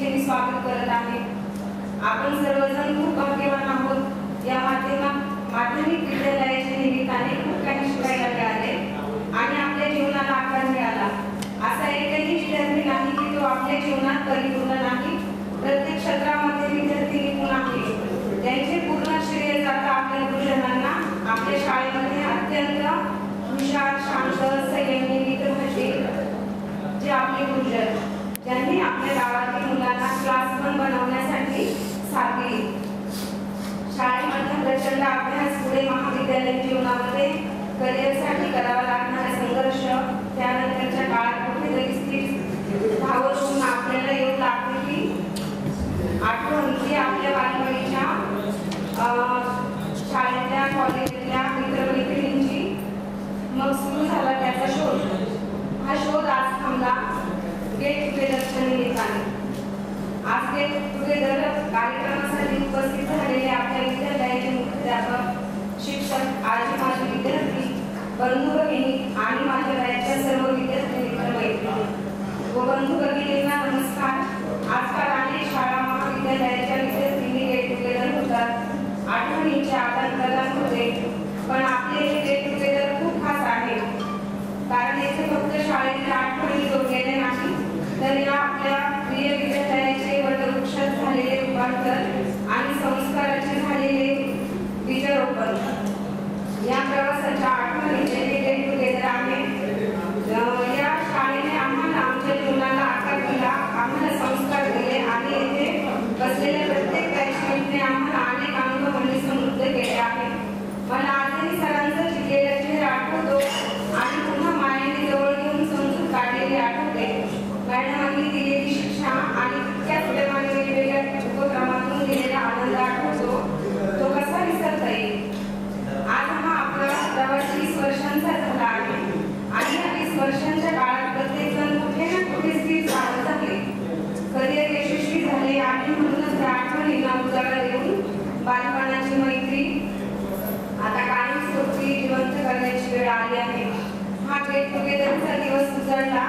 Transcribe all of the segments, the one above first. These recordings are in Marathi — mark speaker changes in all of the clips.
Speaker 1: इच्छेने स्वागत करत आहे। आपण सर्वजण खूप भाग्यवान आहोत। या माध्यमिक विद्यालयाच्या निमित्ताने खूप काही शिकायला मिळाले आणि आपल्या जीवनाला आकार मिळाला। असा एकही विद्यार्थी नाही की तो आपल्या जीवनात परिपूर्ण नाही। प्रत्येक क्षेत्रामध्ये विद्यार्थी निपुण आहे। त्यांचे पूर्ण श्रेय जातं आपल्या गुरुजनांना। आपल्या शाळेमध्ये अत्यंत हुशार, शांत, संयमी, मित्रभाषी जे आपले गुरुजन, ज्यांनी आपल्या गावातील मुलांना क्लास पण बनवण्यासाठी साथ दिली। शाळेमध्ये प्रचंड अभ्यास, पुढे महाविद्यालयीन जीवनामध्ये करिअरसाठी करावा लागणारा संघर्ष, त्यानंतरच्या काळात कुठेतरी स्थिर धावत होऊन आपल्याला येऊ लागते की आठवण की आपल्या बालपणीच्या शाळेतल्या, कॉलेजच्या मित्रमैत्रिणींची। मग सुरू झाला त्याचा शोध। हा शोध आज थांबला गेट टुगेदरच्या निमित्ताने। आज गेट टुगेदर कार्यक्रमासाठी उपस्थित झालेले आपल्या विद्यालयाचे मुख्याध्यापक, शिक्षक, आजी, माजी विद्यार्थी, बंधू भगिनी आणि माझ्या वयाच्या सर्व विद्यार्थी मित्रमैत्रिणी व बंधू भगिनींना नमस्कार। आजकाल अनेक शाळा, महाविद्यालयाच्या विद्यार्थ्यांनी गेट टुगेदर होतात, आठवणींचे आदान प्रदान होते, पण आपले हे गेट टुगेदर खूप खास आहे। कारण येथे फक्त शाळेच्या आठवणी जोडलेले नाही, तर या आपल्या प्रिय विद्यालयाचे वटवृक्षात झालेले रूपांतर आणि संस्काराचे झालेले बीजारोपण या प्रवासाच्या आठवणीचे हे गेट टुगेदर आहे। या शाळेने आम्हाला आमच्या जीवनाला आकार दिला, आम्हाला संस्कार दिले आणि येथे बसलेल्या प्रत्येक बॅचमेटने आम्हाला अनेक अनुभवांनी समृद्ध केले आहे। मला आजही सरांचा शिकलेला चेहरा आठवतो आणि पुन्हा मायेने जवळ घेऊन समजून काढलेली आठवते। मॅडमांनी दिलेली शिक्षा आणि तितक्याच प्रेमाने वेगवेगळ्या उपक्रमातून दिलेला आनंद आठवतो। तो कसा विसरता येईल। आज हा आपला प्रवास 20 वर्षांचा झाला आहे आणि या 20 वर्षांच्या काळात प्रत्येक जण कुठे ना कुठे स्थिर झाले आहे, करिअर यशस्वी झाले आणि म्हणूनच त्या आठवणींना उजाळा देऊन बालपणाची मैत्री आता कायमस्वरूपी जिवंत करण्याची वेळ आली आहे। हा गेट टुगेदरचा दिवस उजाडला,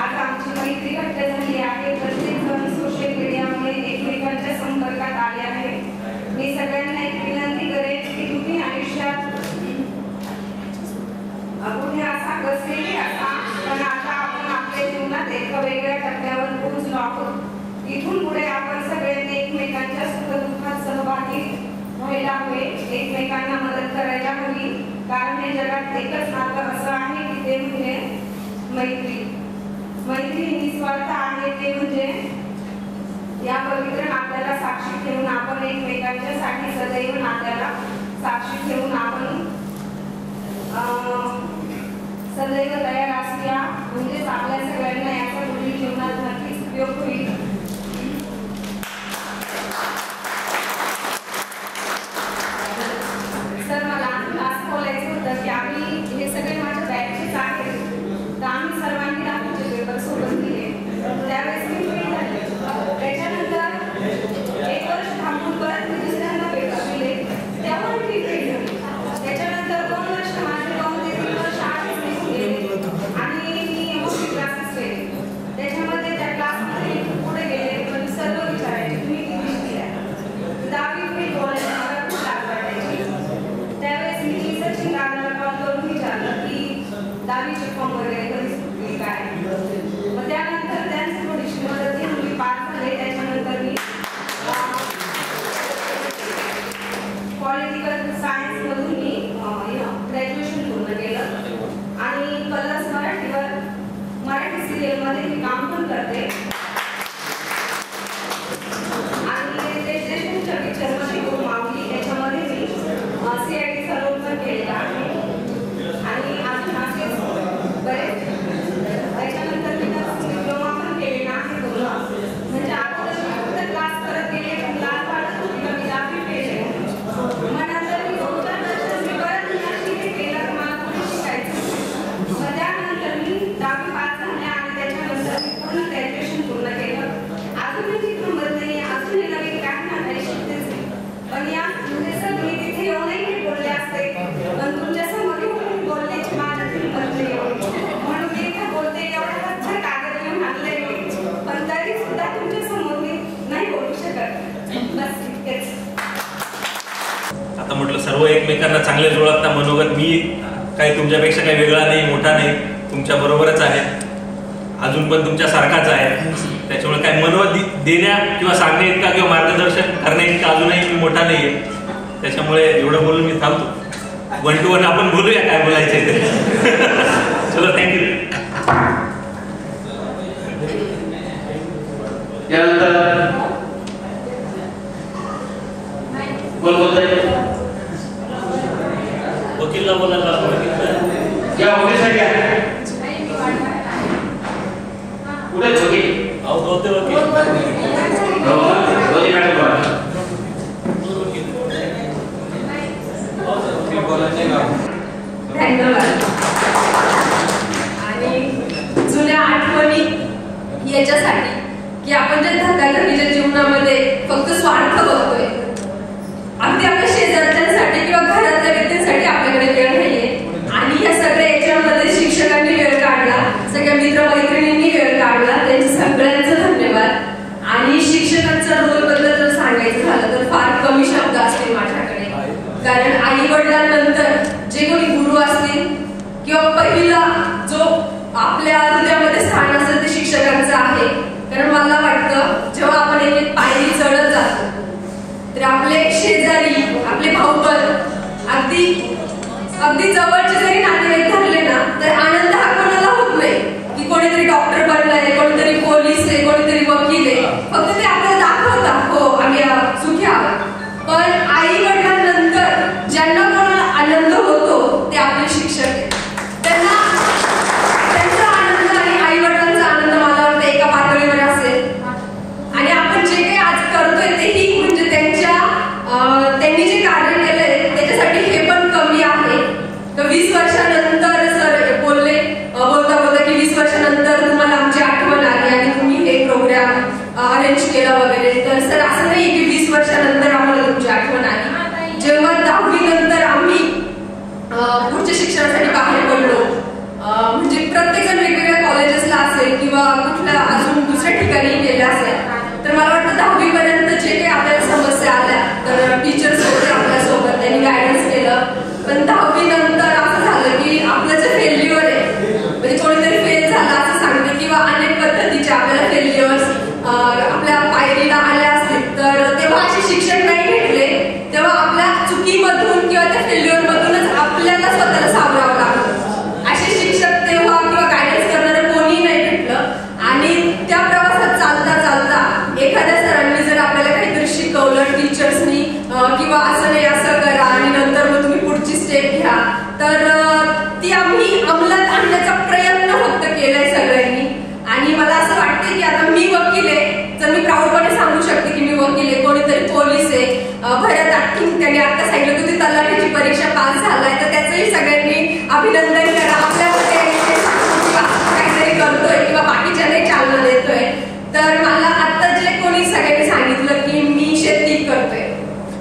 Speaker 1: आज आमची मैत्री घट्ट झाली आहे। प्रत्येक जण सोशल मीडियामुळे एकमेकांच्या संपर्कात आले आहे। मी सगळ्यांना एक विनंती करेन की तुम्ही आयुष्यात कुठे असा कसलेही असा, पण आता आपण आपल्या जीवनात एका वेगळ्या टप्प्यावर पोहोचलो आहोत। इथून पुढे आपण सगळ्यांनी एकमेकांच्या सुखदुःखात सहभागी व्हायला हवे, एकमेकांना मदत करायला हवी, कारण हे जगात एकच नातं असं आहे की ते म्हणजे मैत्री। मैत्री निस्वार्थ आहे, ते म्हणजे या पवित्र नात्याला साक्षी ठेवून आपण एकमेकांच्या साठी सदैव नात्याला साक्षी ठेवून आपण सदैव तयार असूया, म्हणजेच आपल्या सगळ्यांना याचा पुढील जीवनात नक्कीच उपयोग होईल। सर, मला असं बोलायचं होतं की आम्ही हे सगळे माझ्या बॅचचेच आहेत, तर आम्ही सर्वांनी आमचे पेपर सोबत दिले, त्यावेळेस मी फेल झाले। त्याच्यानंतर 1 वर्ष थांबून परत मी दुसऱ्यांदा पेपर दिले, त्यावर मी फेल झाले। त्याच्यानंतर 2 वर्ष माझे गाव 3 वर्ष आधीच निघून गेले आणि मी मोठी क्लासेस केले। त्याच्यामध्ये त्या क्लासमध्ये पुढे गेले, पण सर्व विचारायचे तुम्ही किती शिकल्या, 10वी फेल बोलायला मला खूप लाज वाटायची। त्यावेळेस मी सचिन दादाला कॉल करून विचारलं की 10वीचे फॉर्म वगैरे कधी सुटली काय। मग त्यानंतर त्यांची थोडीशी मदत घेऊन मी पास झाले। त्याच्यानंतर मी पॉलिटिकल सायन्समधून मी ग्रॅज्युएशन पूर्ण केलं आणि कलर्स मराठीवर मराठी सिरियलमध्ये मी काम पण करते आणि देशदेशमुखच्या पिक्चरमध्ये खूप मावली, त्याच्यामध्ये मी CIDचा रोल पण केलेला आहे आणि अजून असेच बरेच। त्याच्यानंतर मी
Speaker 2: शिक्षकांना चांगले ओळखता. मनोगत मी काही तुमच्यापेक्षा काही वेगळा नाही, मोठा नाही, तुमच्या बरोबरच आहे, अजून पण तुमच्यासारखाच आहे. त्याच्यामुळे काय मनोगत देण्या किंवा सांगण्या इतका किंवा मार्गदर्शन करण्या इतका अजूनही मी मोठा नाही आहे. त्याच्यामुळे एवढं बोलून मी थांबतो. 1 to 1 आपण बोलूया काय बोलायचं ते. चलो, थँक्यू.
Speaker 3: त्यानंतर कोण बोलतोय?
Speaker 2: वकीलला बोलायला
Speaker 3: या वकीलसाठी कुठे वकील?
Speaker 2: दोन वकील.
Speaker 3: दोन्ही मॅडम बोला.
Speaker 1: धन्यवाद. आणि जुन्या आठवणी याच्यासाठी की आपण जे धकाधकीच्या जीवनामध्ये फक्त स्वार्थ बघतोय, अगदी आपल्या शेजारच्यांसाठी किंवा घरातल्या व्यक्तींसाठी आपल्याकडे वेळ नाहीये. आणि या सगळ्या याच्यामध्ये शिक्षकांनी वेळ काढला, सगळ्या मित्रमैत्रिणींनी वेळ काढला, त्यांचे सगळ्यांचं धन्यवाद. आणि शिक्षकांचा रोल बद्दल जर सांगायचं झालं तर फार कमी शब्द असतील माझ्याकडे, कारण आई वडिलांनंतर जे कोणी गुरु असतील किंवा पहिला जो आपल्या हृदयामध्ये स्थान असेल ते शिक्षकांचं आहे. कारण मला वाटतं जेव्हा आपण एक एक पायरी चढत जातो तर आपले शेजारी, आपले भाऊबंद, अगदी जवळचे जरी नातेवाईक धरले ना तर आनंद हा कोणाला होत नाही की कोणीतरी डॉक्टर बनलाय, कोणीतरी पोलीस आहे, कोणीतरी वकील आहे. फक्त ते आपल्याला दाखवतात हो आम्ही सुखी आहोत. पण आई वडिलांनंतर ज्यांना कोणाला आनंद होतो ते आपले शिक्षक आहेत. त्यांचा आनंद आणि आई वडिलांचा आनंद मला वाटतं एका पातळीवर असेल. आणि आपण जे काही आज करतोय तेही म्हणजे त्यांनी जे कार्य केलंय त्याच्यासाठी हे पण कमी आहे. तर 20 वर्षानंतर सर बोलता बोलता की 20 वर्षानंतर तुम्हाला आमची आठवण आली आणि तुम्ही हे प्रोग्राम अरेंज केला वगैरे. तर सर असं नाही की 20 वर्षानंतर आम्हाला तुमची आठवण आली. जेव्हा 10वी नंतर आम्ही पुढच्या शिक्षणासाठी बाहेर पडलो, म्हणजे प्रत्येक जण वेगवेगळ्या कॉलेजेसला असेल किंवा कुठल्या अजून दुसऱ्या ठिकाणी गेले असेल, तर मला वाटतं 10वी पर्यंत जे काही आपल्याला समस्या आल्या तर टीचर्स होते आपल्यासोबत, त्यांनी गायडन्स केलं. पण 10वी नंतर असं झालं की आपलं जे फेल्युअर आहे, म्हणजे कोणीतरी फेल झालं असं सांगते किंवा अनेक पद्धतीचे आपल्याला फेल्युअर्स आपल्या पायरीला आल्या असतील, तर तेव्हा असे शिक्षक नाही भेटले. तेव्हा आपल्या चुकीमधून किंवा त्या फेल्युअर मधूनच आपल्याला स्वतःला सावरावं लागलं. असे शिक्षक तेव्हा किंवा गायडन्स करणारं कोणी नाही भेटलं. आणि त्या प्रवासात चालता चालता एखाद्या सरांनी जर आपल्याला काहीतरी शिकवलं टीचर्सनी किंवा असं नाही असं करा आणि नंतर मग तुम्ही पुढची स्टेप घ्या, तर ती आम्ही अंमलात आणण्याचा प्रयत्न फक्त केलाय सगळ्यांनी. आणि मला असं वाटतं की आता मी वकील आहे तर मी प्राऊडपणे सांगू शकते की मी वकील आहे. कोणीतरी पोलीस आहे, भरत आठवून त्यांनी आता सांगितलं की ती तलाठीची परीक्षा पास झालाय, तर त्याचंही सगळ्यांनी अभिनंदन करा. आपल्यामध्ये काहीतरी करतोय किंवा बाकीच्याने चालना देतोय. तर मला आता जे कोणी सगळ्यांनी सांगितलं की मी शेती करतोय,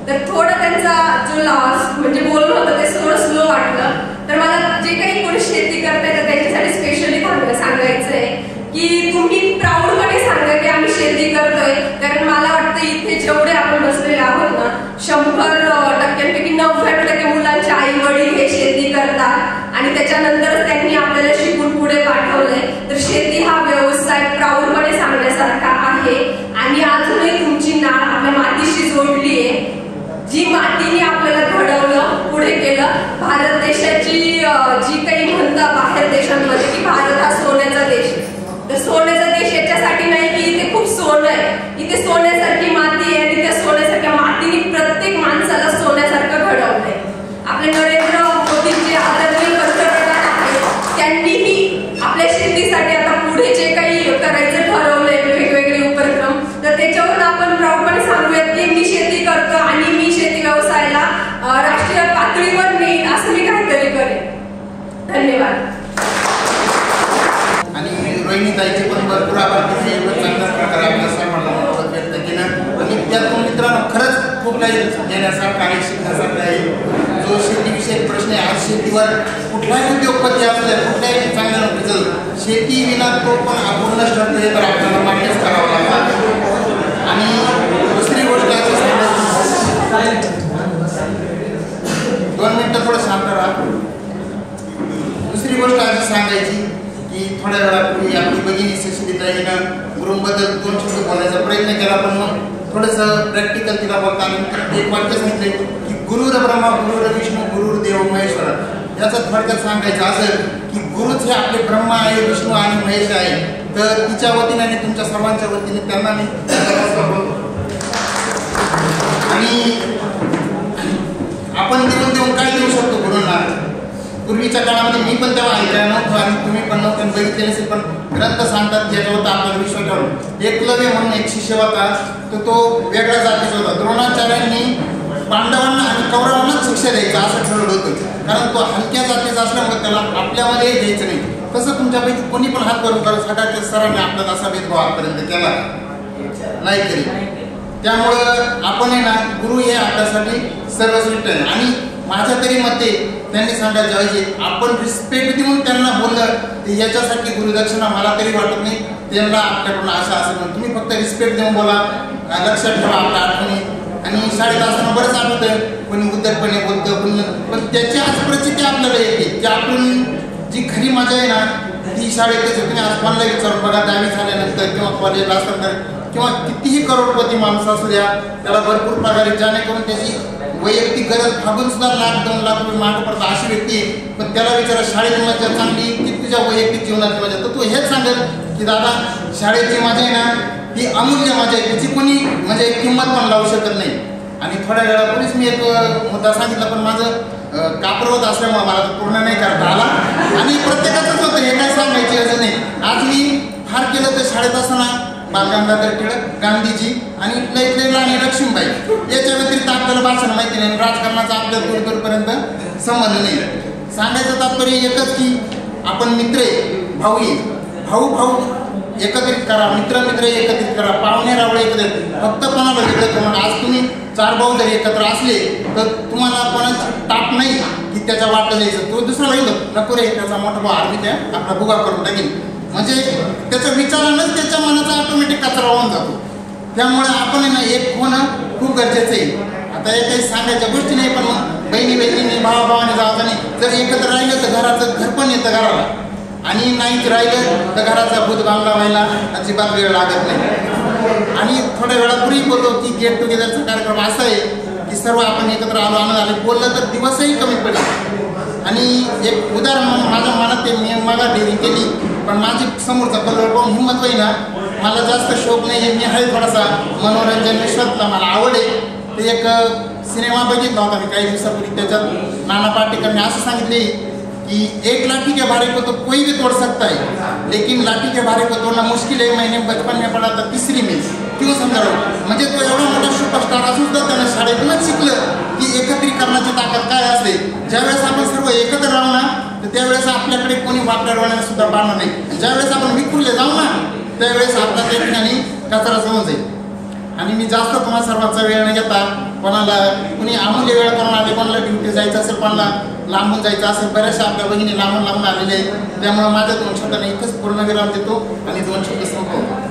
Speaker 1: तर थोडं त्यांचा जो लॉस म्हणजे बोलणं होतं ते थोडं स्लो वाटलं. तर मला जे काही कोणी शेती करताय तर त्यांच्यासाठी स्पेशली सांगायचंय की तुम्ही प्राऊडपणे सांगा की आम्ही शेती करतोय. कारण मला वाटतं इथे जेवढे आपण बसलेले आहोत ना, 100% 90% मुलांचे आई वडील हे शेती करतात आणि त्याच्यानंतरच त्यांनी आपल्याला शिकून पुढे पाठवलंय. तर शेती हा व्यवसाय प्राऊडपणे सांगण्यासारखा आहे. आणि अजूनही तुमची नाळ आपल्या मातीशी जोडली आहे, जी मातीने आपल्याला घडवलं, पुढे केलं. भारत देशाची जी काही म्हणतात बाहेर देशांमध्ये की भारत हा सोन्याचा देश, तर सोन्याचा देश याच्यासाठी नाही की इथे खूप सोनं आहे, इथे सोन्यासारखी माती आहे आणि त्या सोन्यासारख्या मातीने प्रत्येक माणसाला सोन्यासारखं घडवलंय. आपले नरेंद्र मोदी जे आदरणीय पंतप्रधान आहेत त्यांनीही आपल्या शेतीसाठी आता पुढे जे काही करायचं ठरवलंय वेगवेगळे उपक्रम, तर त्याच्यावरून आपण प्राऊडपणे सांगूयात की मी शेती करतो आणि मी शेती व्यवसायाला राष्ट्रीय पातळीवर नेईन असं मी काहीतरी करेन. धन्यवाद.
Speaker 4: आणि रोहिणीताईचे पण भरपूर आभार, चांगल्या प्रकारे आपल्या समाजाला व्यक्त केलं. आणि त्यातून मित्रांनो खरंच खूप काही देण्यासारखं आहे, शिकण्यासारखं आहे. जो शेतीविषयक प्रश्न आहे, आज शेतीवर कुठलाही उद्योगपती असू द्या, कुठल्याही चांगल्या नोकरीचं शेती विना तो पण अपूर्णच ठरतो, हे तर आपल्याला मान्यच करावं लागतं. आणि दुसरी गोष्ट अशी सांगायची 2 मिनिट की थोड्या वेळापूर्वी आपली भगिनी सुशिलिताईनं गुरूंबद्दल 2 शब्द बोलायचा प्रयत्न केला, पण मग थोडंसं प्रॅक्टिकल तिला बोलताना एक वाक्य सांगितले की गुरुर ब्रह्मा गुरुर विष्णू गुरुर देव महेश्वर. याचं थोडक्यात सांगायचं असं की गुरुच हे आपले ब्रह्मा आहे, विष्णू आणि महेश आहे. तर तिच्या वतीने आणि तुमच्या सर्वांच्या वतीने त्यांना मी आणि आपण देऊन काय देऊ शकतो गुरूंना. पूर्वीच्या काळामध्ये मी पण तेव्हा ऐकायला नव्हतो आणि तुम्ही पण नव्हतं बघितले नसेल, पण ग्रंथ सांगतात ज्याच्यावर आपल्याला विश्वास ठेवला. एकलव्य म्हणून एक शिष्य होता, तो वेगळ्या जातीचा होता. द्रोणाचार्यांनी पांडवांना आणि कौरवांनाच शिक्षा द्यायचं असं ठरवलं होतं, कारण तो हलक्या जातीचा असल्यामुळे त्याला आपल्यामध्ये घ्यायचं नाही. तसं तुमच्यापैकी कोणी पण हात वरून करत सकाळच्या सरांनी आपल्याला असा भेदभाव आजपर्यंत केला नाही केली. त्यामुळं आपण आहे ना, गुरु हे आपल्यासाठी सर्वश्रेष्ठ आहे. आणि माझ्या तरी मते त्यांनी सांगायचं पाहिजे आपण रिस्पेक्ट देऊन त्यांना बोललं तर याच्यासाठी गुरुदक्षिणा मला तरी वाटत नाही त्यांना आपल्याकडून आशा असेल. म्हणून तुम्ही फक्त रिस्पेक्ट देऊन बोला, लक्षात ठेवा आपल्या आठवणी. आणि शाळेत असताना बरंच आठवतं कोणी उद्धटपणे बोलतं बोलणं, पण त्याची आज परिस्थिती आपल्याला येते की आपण जी खरी मजा आहे ना ती शाळेतच. तुम्ही आज कोणाला विचारून बघा 10वी झाल्यानंतर किंवा कॉलेजला असताना किंवा कितीही करोडपती माणूस असू द्या, त्याला भरपूर पगार आहे, जेणेकरून त्याची वैयक्तिक गरज भागून सुद्धा 1,00,000-2 लाख रुपये मागे पडतात अशी व्यक्ती आहे. पण त्याला विचारा शाळेची मजा चांगली की तुझ्या वैयक्तिक जीवनाची मजा, तर तू हेच सांगेल की दादा शाळेची मजा आहे ना ती अमूल्य मजा आहे, त्याची कोणी म्हणजे किंमत पण लावू शकत नाही. आणि थोड्या वेळापूर्वीच मी एक मुद्दा सांगितला, पण माझं कापरवत असल्यामुळे मला पूर्ण नाही करता आला. आणि प्रत्येकाचंच होतं, हे काय सांगायची गरज नाही. आज मी फार केलं तर शाळेत असताना बालगंगाधर टिळक, गांधीजी आणि लई राणी लक्ष्मीबाई याच्या व्यतिरिक्त आपल्याला भाषण माहिती नाही. राजकारणाचा आपल्या दूरपर्यंत संबंध नाही. सांगायचं तात्पर्य एकच की आपण मित्र आहे, भाऊ आहे, भाऊ एकत्रित करा, मित्र एकत्रित करा, पाहुणे रावळे एकत्रित, फक्त कोणाला वेगळं करून. आज तुम्ही 4 भाऊ जरी एकत्र असले तर तुम्हाला कोणाची टाप नाही की त्याच्या वाटलं जायचं, तो दुसरा येईल नको रे त्याचा मोठा भाऊ आर्मी त्या आपला भुगा करून टाकेल, म्हणजे त्याच्या विचारानंच त्याच्या मनाचा ऑटोमॅटिक कचरा होऊन जातो. त्यामुळे आपण ना एक होणं खूप गरजेचं आहे. आता हे काही सांगायच्या गोष्टी नाही, पण बहिणी भावाभावाने जायचं नाही. जर एकत्र राहिलं तर घराचं घर पण येतं घराला, आणि नाहीच राहिलं तर घराचा भूत बांधला व्हायला अजिबात वेळ लागत नाही. आणि थोड्या वेळापूर्वी बोलतो की गेट टुगेदरचा कार्यक्रम असा आहे की सर्व आपण एकत्र आलो आले बोललं तर दिवसही कमी पडेल. आणि एक उदाहरण माझ्या मनात ते मी मला डेअरिंग केली, पण माझी समोरचा कलर पाहून हिंमत होईना. मला जास्त शौक नाही आहे, मी आहे थोडासा मनोरंजन विश्वातला मला आवड आहे. ते एक सिनेमा बघितला होता मी काही दिवसापूर्वी, त्याच्यात नाना पाटेकरने असं सांगितले कि 1 लाठी के भारे को तो कोई भी तोड़ सकता है, लेकिन लाठी के भारे को तोड़ना मुश्किल है. मैंने बचपन में पढ़ा था 3री में. क्यों समजा म्हणजे तो एवढा मोठा सुपरस्टार असून सुद्धा त्यानं शाळेतूनच शिकलं की एकत्रीकरणाची ताकद काय असते. ज्यावेळेस आपण सर्व एकत्र राहू ना तर त्यावेळेस आपल्याकडे कोणी वापरण्यास सुद्धा पाहणार नाही. ज्यावेळेस आपण विखुरले जाऊ ना त्यावेळेस आपला त्या ठिकाणी कचरा समज जाईल. आणि मी जास्त तुम्हाला सर्वांचा वेळ न घेता, कोणाला कुणी अमूल्य वेळ करून आले, कोणाला ड्युटी जायचं असेल, कोणाला लांबून जायचं असेल, बऱ्याचशा आपल्या भगिनी लांबून आलेले आहेत. त्यामुळे माझ्या 2 शब्दांना इथंच पूर्णविराम देतो आणि 2 शब्द संपवतो.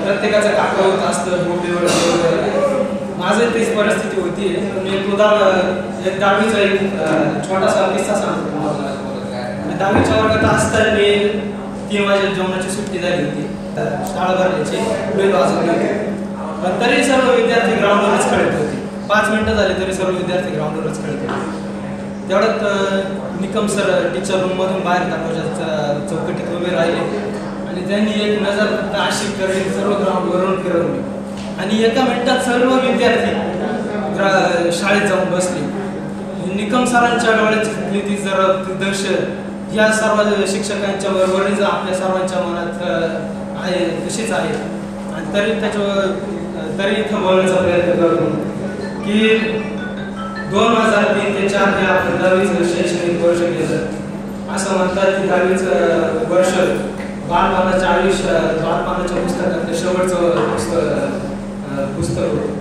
Speaker 5: प्रत्येकाचं काका होत असतं बोटीवर. माझं तीच परिस्थिती होती. मी एक 10वीचा एक छोटासा किस्सा सांगतो तुम्हाला. 10वीच्या वर्गात असताना मी 3 वाजता जेवणाची सुट्टी झाली होती, शाळा भरण्याची बेल वाजवली होती, पण तरी सर्व विद्यार्थी ग्राउंडवरच खेळत होते. 5 मिनिटं झाली तरी सर्व विद्यार्थी ग्राउंडवरच खेळत होते. तेवढ्यात निकम सर टीचर रूममधून बाहेर दरवाजाच्या चौकटीत उभे राहिले आणि त्यांनी एक नजर फक्त अशी करेल सर्व ग्राउंडवरून फिरवली आणि एका मिनिटात सर्व विद्यार्थी शाळेत जाऊन बसले. निकम सरांच्या डोळ्याची ती जरा दहशत या सर्व शिक्षकांच्या बरोबरीच आपल्या सर्वांच्या मनात आहे तशीच आहे. आणि तरी इथं बोलण्याचा प्रयत्न करतो की 2003 ते 4 हे आपण 10वीचं शैक्षणिक वर्ष केलं. असं म्हणतात की 10वीचं वर्ष बालपणाच्या बालपणाच्या पुस्तकातलं शेवटचं पुस्तक होतं.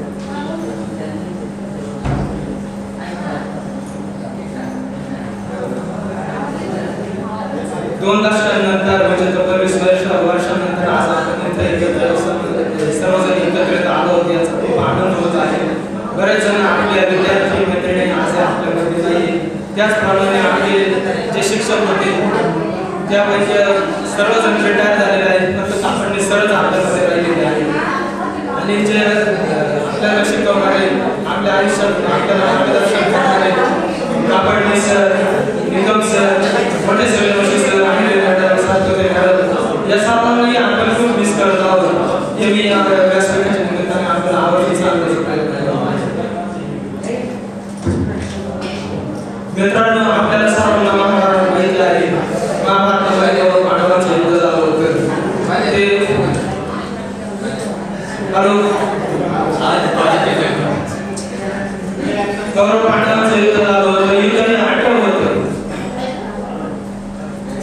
Speaker 5: दोन दशकांनंतर म्हणजे 25 वर्षानंतर आज आपण इथे सर्वजण एकत्रित आलो आहोत याचा खूप आनंद होत आहे. बरेच जण आपल्या विद्यार्थी मैत्रिणी आज आपल्यामध्ये नाही. त्याचप्रमाणे आपले जे शिक्षक होते त्यापैकी सर्वजण रिटायर झालेले आहेत, फक्त आपण सरळ आपल्यामध्ये राहिलेले आहेत. आणि जे आपल्याला शिकवणारे आपल्या आयुष्यात आपल्याला मार्गदर्शन करणारे कापडणे सर, निकम सर, मोठे सर, या सर्वांनाही आपण खूप मिस करत आहोत. हे मी या व्यासपीठाच्या निमित्ताने आपल्याला आवडली सांगण्याचा प्रयत्न करतो. मित्रांनो, आपल्याला सर्वांना महाभारत माहिती आहे. महाभारतामध्ये पांडवांचं युद्ध झालं होतं. ते कौरव पांडवांचं युद्ध झालं होतं. युद्ध आठवलं होतं.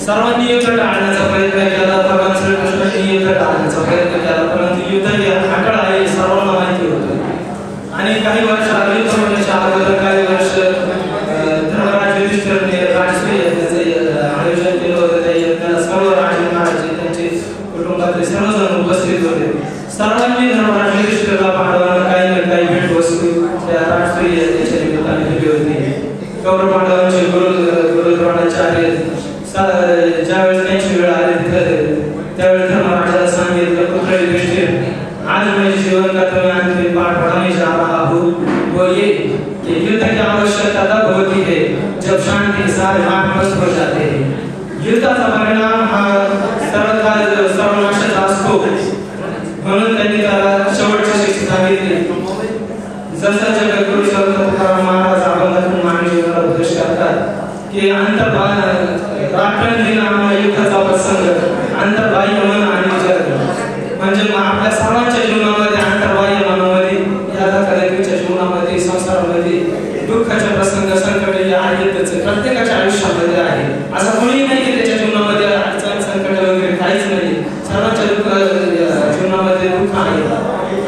Speaker 5: सर्वांनी युद्ध टाळण्याचा प्रयत्न केला. भगवान श्रीकृष्णांनी युद्ध टाळण्याचा प्रयत्न केला, परंतु युद्ध हे आकड आहे सर्वांना माहिती होतं. आणि काही वर्ष युद्ध होण्याच्या अगोदर काही वर्ष धर्मराज युधिष्ठिरने राजसूय यज्ञाचं आयोजन केलं होतं. त्या यज्ञाला सर्व राजे महाराजे त्यांचे कुटुंबातले सर्वजण उपस्थित होते. सर्वांनी धर्मराज युधिष्ठिरला पांडवांना काही ना काही भेट वस्तू त्या राजसूय यज्ञाच्या निमित्ताने दिली होती. कौरव पांडवांचे गुरु द्रोणाचार्य ज्यावेळेस त्यांची वेळ आली त्यावेळेस धर्मराजाला सांगितलं, पुत्र युधिष्ठिर, आज मैं जीवन का तुम्हें अंतिम पाठ पढ़ाने जा रहा हूँ. वो ये कि युद्ध की आवश्यकता तब होती है जब शांति के सारे मार्ग बंद हो जाते हैं. युद्धाचा परिणाम हा सर्वनाशाचा असतो. म्हणून त्यांनी त्याला शेवटची शिक्षा सांगितली. जसं जगद्गुरु संत तुकाराम महाराज अभंगातून मानवी जीवनाला उपदेश करतात की रात्रंदिन आम्हाला युद्धाचा प्रसंग, अंतर्बाह्य मन आणि जग. म्हणजे आपल्या सर्वांच्या जीवनामध्ये, अंतर्बाह्य मनामध्ये, या धकाधकीच्या जीवनामध्ये, संसारामध्ये दुःखाचे प्रसंग, संकट हे आहेतच. प्रत्येकाच्या आयुष्यामध्ये आहे. असं कोणी नाही की त्याच्या जीवनामध्ये अडचण, संकट वगैरे काहीच नाही. सर्वांच्या जीवनामध्ये दुःख आहे.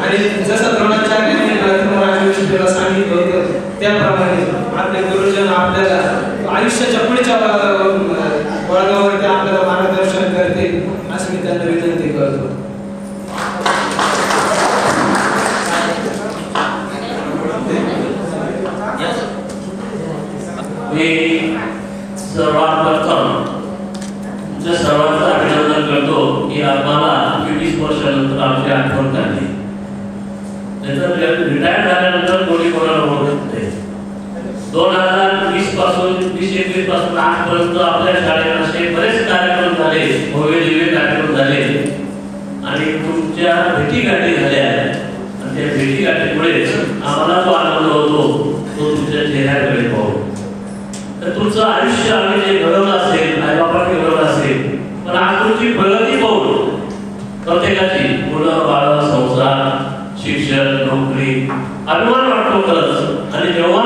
Speaker 5: आणि जसं द्रोणाचार्याने धर्मराज युधिष्ठिरला सांगितलं होतं त्याप्रमाणे आपले गुरुजन आपल्याला आयुष्याच्या पुढच्या वळणावरती आपल्याला मार्गदर्शन करतील असं मी त्यांना विनंती करतो.
Speaker 6: मी सर्वप्रथम तुमच्या सर्वांचं अभिनंदन करतो की आम्हाला 20 वर्षानंतर आमची आठवण झाली. रिटायर झाल्यानंतर कोणी कोणाला ओळखत नाही. 2020 पासून 2021 पासून आजपर्यंत आपल्या शाळेत असे बरेच कार्यक्रम झाले, भव्य दिव्य कार्यक्रम झाले आणि तुमच्या भेटीगाठी झाल्या. आणि त्या भेटीगाठीमुळे आम्हाला जो आनंद होतो तो तुमच्या चेहऱ्याकडे पाहू. तर तुमचं आयुष्य आम्ही जे घडवलं असेल, आईबापांनी घडवलं असेल, पण आज तुमची प्रगती पाहून प्रत्येकाची मुलं, बाळ, संसार, शिक्षण, नोकरी अभिमान वाटतो खरंच. आणि जेव्हा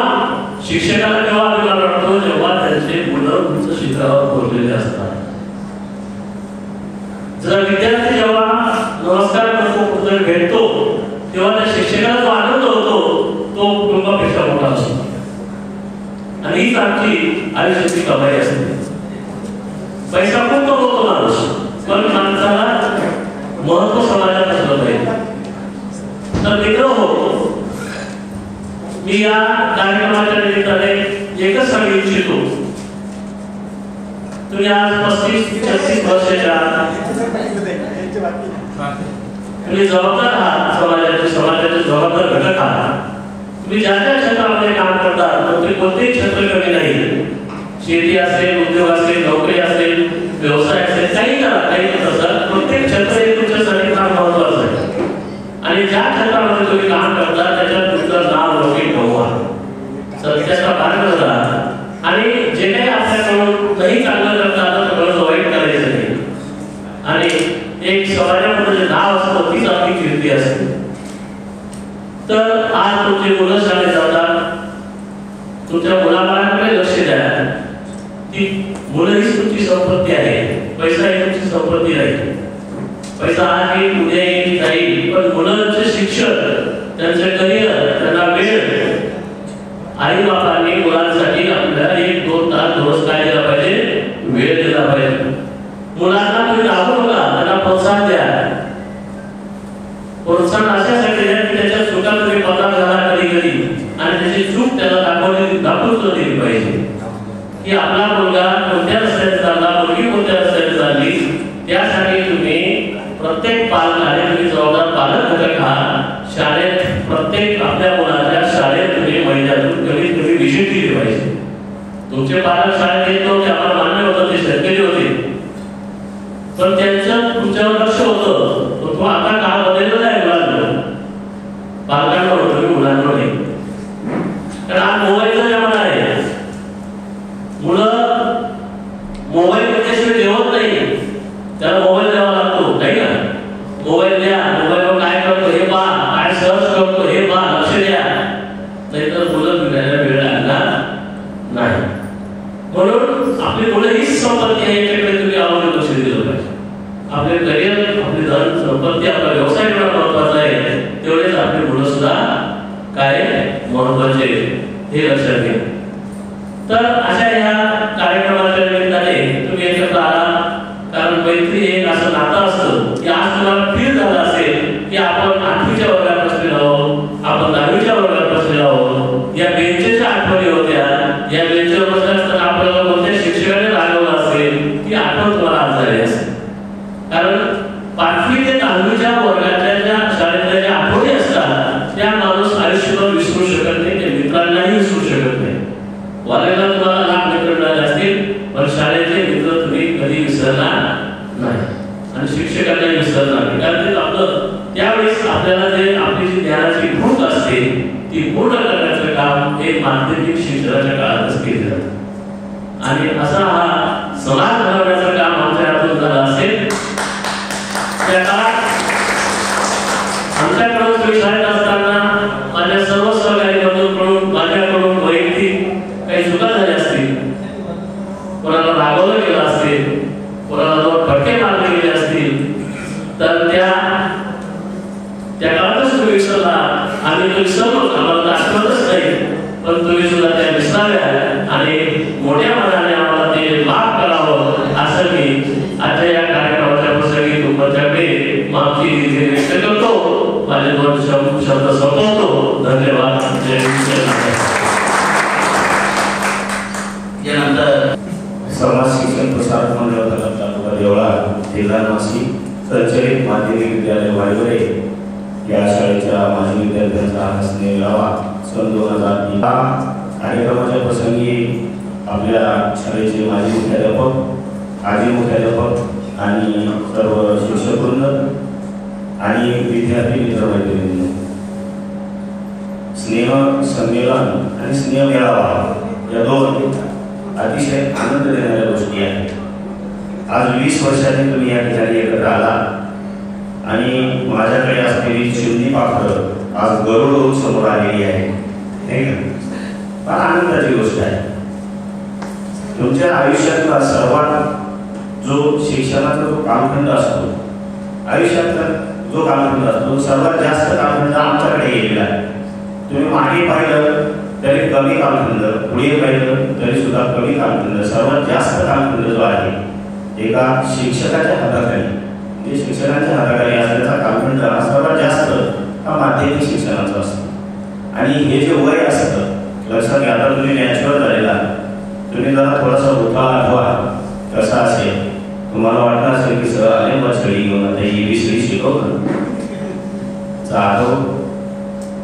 Speaker 6: शिक्षकाला जेव्हा अभिमान वाटतो जेव्हा त्यांचे मुलं उच्च शिखरावर पोहोचलेले असतात. जर विद्यार्थी जेव्हा नमस्कार करतो, पुढे भेटतो, तेव्हा त्या शिक्षकाला जो आनंद होतो तो कुटुंबापेक्षा मोठा असतो. आणि हीच आमची आयुष्याची कमाई असते. पैसा खूप कमवतो माणूस, पण माणसाला महत्व समाजात असलं पाहिजे. तर मित्र हो, मी या कार्यक्रमाच्या निमित्ताने एकच सांगू इच्छितो, तुम्ही आज 35-36 वर्षाच्या तुम्ही जबाबदार आहात, समाजाचे जबाबदार घटक आहात. तुम्ही ज्या ज्या क्षेत्रामध्ये काम करता, नोकरी कोणतेही क्षेत्र कमी नाही. शेती असेल, उद्योग असेल, नोकरी असेल, व्यवसाय असेल, काही करा, काही नसेल, प्रत्येक क्षेत्र हे तुमच्यासाठी फार महत्वाचं आहे. आणि ज्या क्षेत्रामध्ये तुम्ही काम करता त्याच्यात तुमचं नाव लौकिक ठेवा, सत्याचा मार्ग करा. आणि जे काही आपल्याकडून नाही चांगलं करतात आणि एक समाजामध्ये जे नाव असतं तीच आपली कीर्ती असते. तर आज तुमचे मुलं शाळेत जातात, तुमच्या मुलाबाळांकडे लक्ष द्या. ती मुलं हीच तुमची संपत्ती आहे, पैसा ही तुमची संपत्ती नाही. पैसा आज येईल, उद्या येईल, जाईल, पण मुलांचे शिक्षण, त्यांचे करिअर, त्यांना वेळ, आई बापांनी मुलांसाठी आपल्याला 1-2 तास रोज काय दिला पाहिजे, वेळ दिला पाहिजे. मुलांना तुम्ही दाखवू नका, त्यांना प्रोत्साहन द्या. प्रोत्साहन अशासाठी द्या की त्याच्या चुका तुम्ही पता झाला कधी कधी आणि त्याची चूक त्याला दाखवून दिली पाहिजे की आपला मुलगा कोणत्या रस्त्याने चालला, मुलगी कोणत्या रस्त्याने चालली. त्यासाठी तुम्ही प्रत्येक पालकाने, तुम्ही जबाबदार पालक घटक आहात, शाळेत प्रत्येक आपल्या मुलाच्या शाळेत तुम्ही महिन्यातून कमीत कमी विजिट दिली पाहिजे. तुमचे पालक शाळेत येत नव्हते, आम्हाला मान्य होतं, ते शेतकरी होते, पण त्यांचं तुमच्यावर लक्ष होतं. तो आता काळ बदललेला आहे मुलांना, पालकांवर होतं, तुम्ही मुलांवर नाही. कारण आज मोबाईलचा जमाना आहे. मुलं मोबाईल घेतल्याशिवाय जेवत नाही, त्याला मोबाईल द्यावा लागतो, नाही का? मोबाईल द्या, मोबाईलवर काय करतो हे पहा, काय सर्च करतो हे पहा, लक्ष द्या, नाहीतर मुलं बिघडायला वेळ लागणार नाही. म्हणून आपली मुलं हीच संपत्ती आहे, याच्याकडे तुम्ही आवडून लक्ष दिलं पाहिजे. आपले करिअर, आपली धन संपत्ती, आपला व्यवसाय जेवढा महत्वाचा आहे तेवढेच आपली मुलं सुद्धा काय महत्वाचे हे लक्षात घ्या. तर अशा ह्या कार्यक्रमाच्या निमित्ताने तुम्ही एकत्र आला, कारण मैत्री एक असं नातं असतं की आज तुम्हाला फील झालं असेल की आपण 8वीच्या वर्गात बसलेलो आहोत, आपण 10वीच्या वर्गात बसलेलो आहोत. या बेंचेच्या आठवणी होत्या, या बेंचवर बसले असताना आपल्याला कोणत्या शिक्षकाने रागवलं असेल ती आठवण तुम्हाला आज झाली असेल. कारण 5वी ते 10वीच्या वर्गाच्या ज्या शाळेतल्या ज्या आठवणी असतात त्या माणूस आयुष्यभर विसरू शकत नाही, त्या मित्रांनाही विसरू शकत नाही. कॉलेजला तुम्हाला लाख मित्र मिळाले असतील, पण शाळेचे मित्र तुम्ही कधी विसरणार नाही आणि शिक्षकांनाही विसरणार नाही. कारण ते आपलं त्यावेळेस आपल्याला जे आपली जी ज्ञानाची भूक असते ती पूर्ण करण्याचं काम हे माध्यमिक शिक्षणाच्या काळातच केलं जातं. आणि असा हा समाज घडवण्याचं काम आमच्या हातून झालं असेल. त्या काळात आमच्याकडून तुम्ही शाळेत असताना माझ्या सर्व सहकारी बंधूंकडून, माझ्याकडून वैयक्तिक काही चुका झाल्या असतील, कोणाला रागवलं गेलं असेल, कोणाला दोन फटके मारले गेले असतील, तर त्या काळातच तुम्ही विसरला. आम्ही तो विसरलो, आम्हाला आठवतच नाही, पण तुम्ही सुद्धा त्या विसराव्या आणि मोठ्या मनाने आम्हाला ते माफ करावं असं मी आजच्या या कार्यक्रमाच्या प्रसंगी तुमच्याकडे माफी व्यक्त करतो. माझे 2 शब्द संपवतो. धन्यवाद. जय हिंद.
Speaker 7: यानंतर समाज शिक्षण प्रसारक मंडळ तालुका देवळा, जिल्हा नाशिक, संचलित माध्यमिक विद्यालय वायवरे या शाळेच्या माजी विद्यार्थ्यांचा हा स्नेह मेळावा सन 2003 कार्यक्रमाच्या प्रसंगी आपल्या शाळेचे माजी मुख्याध्यापक, आजी मुख्याध्यापक आणि सर्व शिक्षकवृंद आणि विद्यार्थी मित्रमैत्रिणींनो, स्नेह संमेलन आणि स्नेह मेळावा या 2 अतिशय आनंद देणाऱ्या गोष्टी आहेत. आज 20 वर्षांनी तुम्ही या ठिकाणी एकत्र आला आणि माझ्याकडे असलेली चिमणी पाखरं आज गरुड होऊन समोर आलेली आहे, नाही का? फार आनंदाची गोष्ट आहे. तुमच्या आयुष्यातला सर्वात जो शिक्षणाचा जो कालखंड असतो, आयुष्यातला जो कालखंड असतो, सर्वात जास्त कालखंड आमच्याकडे गेलेला आहे. तुम्ही मागे पाहिलं तरी कमी कालखंड, पुढे पाहिलं तरी सुद्धा कमी कालखंड, सर्वात जास्त कालखंड जो आहे एका शिक्षकाच्या हाताखाली, म्हणजे शिक्षकांच्या हाताखाली असण्याचा कालखंड हा सर्वात जास्त हा माध्यमिक शिक्षणाचा असतो. आणि हे जे वय असतं, लक्षात घ्या, आता तुम्ही मॅच्युअर झालेला, तुम्ही जरा थोडासा उठा आठवा कसा असेल, तुम्हाला वाटलं असेल की सर आले बा छडी घेऊन आता ABCD शिकवलं,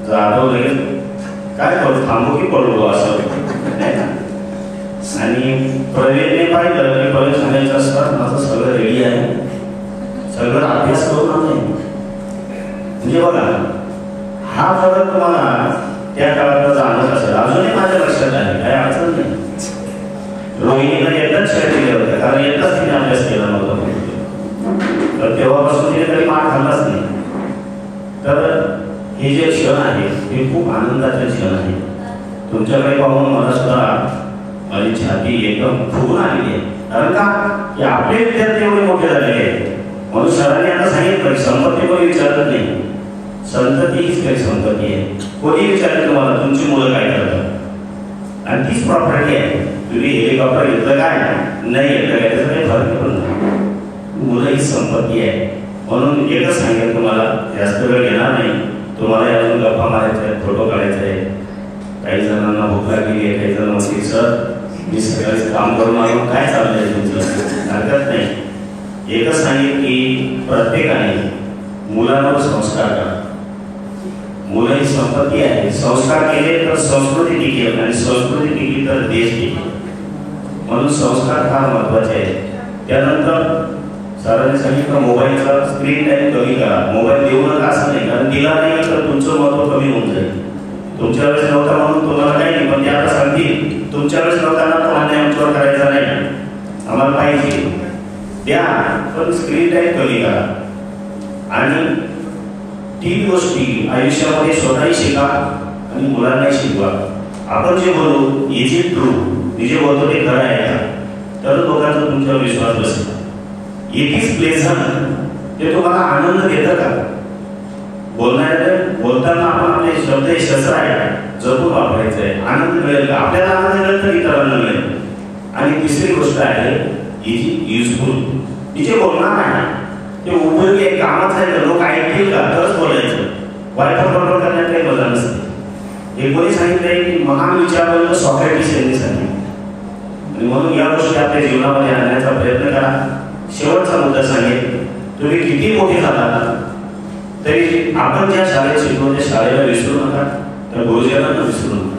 Speaker 7: जाधव लगेच काय करू, थांबू की पडलो असं नाही ना. आणि प्रवीणने पाहिलं की प्रवीण सांगायचं असतं माझं सगळं रेडी आहे, सगळं अभ्यास करून नाही. म्हणजे बघा, हा फरक तुम्हाला त्या काळात जाणवत असेल. अजूनही माझ्या लक्षात आहे, काही अडचण नाही. रोहिणीला एकदाच शेअर केले होते, कारण एकदाच तिने अभ्यास केला नव्हता. तेव्हापासून तिने कधी मार खाल्लाच नाही. तर हे जे क्षण आहे हे खूप आनंदाचे क्षण आहे. तुमच्याकडे पाहून मला सुद्धा माझी छाती एकदम फुगून आलेली आहे. कारण का की आपले विद्यार्थी एवढे मोठे झालेले आहेत. म्हणून सरांनी आता सांगितलं संपत्ती कोणी विचारत नाही, संतती हीच काही संपत्ती आहे. कोणी विचारलं तुम्हाला तुमची मुलं काय करतात आणि तीच प्रॉपर्टी आहे. तुम्ही हेलिकॉप्टर घेतलं काय नाही घेतलं काय त्याचा काही फरक पडत नाही. मुलं ही संपत्ती आहे. म्हणून एकच सांगेल तुम्हाला, जास्त वेळ घेणार नाही. तुम्हाला अजून गप्पा मारायच्या आहेत, फोटो काढायचे आहेत. काही जणांना भूक लागली आहे, काही जण म्हणतील सर मी सगळं काम करून आलो, काय चाललंय तुमचं, हरकत नाही. एकच सांगेल की प्रत्येकाने मुलांवर संस्कार करा. मुलं ही संपत्ती आहे. संस्कार केले तर संस्कृती टिकेल आणि संस्कृती टिकली तर देश टिकेल. म्हणून संस्कार फार महत्वाचे आहेत. त्यानंतर सरांनी सांगितलं मोबाईलचा स्क्रीन टाईम कमी करा. मोबाईल देऊ नका असं नाही, कारण दिला नाही तर तुमचं महत्व कमी होऊन जाईल. तुमच्या वेळेस नव्हता म्हणून तुम्हाला काही नाही, पण ते आता सांगतील तुमच्या वेळेस नव्हताना तो अन्याय आमच्यावर करायचा नाही, आम्हाला पाहिजे द्या, पण स्क्रीन टाईम कमी करा. आणि 3 गोष्टी आयुष्यामध्ये स्वतःही शिका आणि मुलांनाही शिकवा. आपण जे बोलू इज इट ट्रू, मी जे बोलतो ते खरं आहे का, तर लोकांचा तुमच्यावर विश्वास बसेल. इट इज प्लेझंट, ते तुम्हाला आनंद देतं का. बोलताना आपण आपले शब्द हे शस्त्र आहे, जपून वापरायचं आहे. आनंद मिळेल का, आपल्याला आनंद मिळेल तर इतरांना मिळेल. आणि तिसरी गोष्ट आहे इज युजफुल, मी जे बोलणार आहे ते उपयोगी आहे, कामाचं आहे का, लोक ऐकतील का तरच बोलायचं. वाईट बरोबर करण्यात काही मजा नसते. हे कोणी सांगितलंय की महान विचार सॉक्रेटिस यांनी सांगितलं. आणि म्हणून या गोष्टी आपल्या जीवनामध्ये आणण्याचा प्रयत्न करा. शेवटचा मुद्दा सांगेल, तुम्ही किती मोठे झाला तरी आपण ज्या शाळेत शिकलो त्या शाळेला विसरू नका, त्या गुरुजनांना विसरू नका.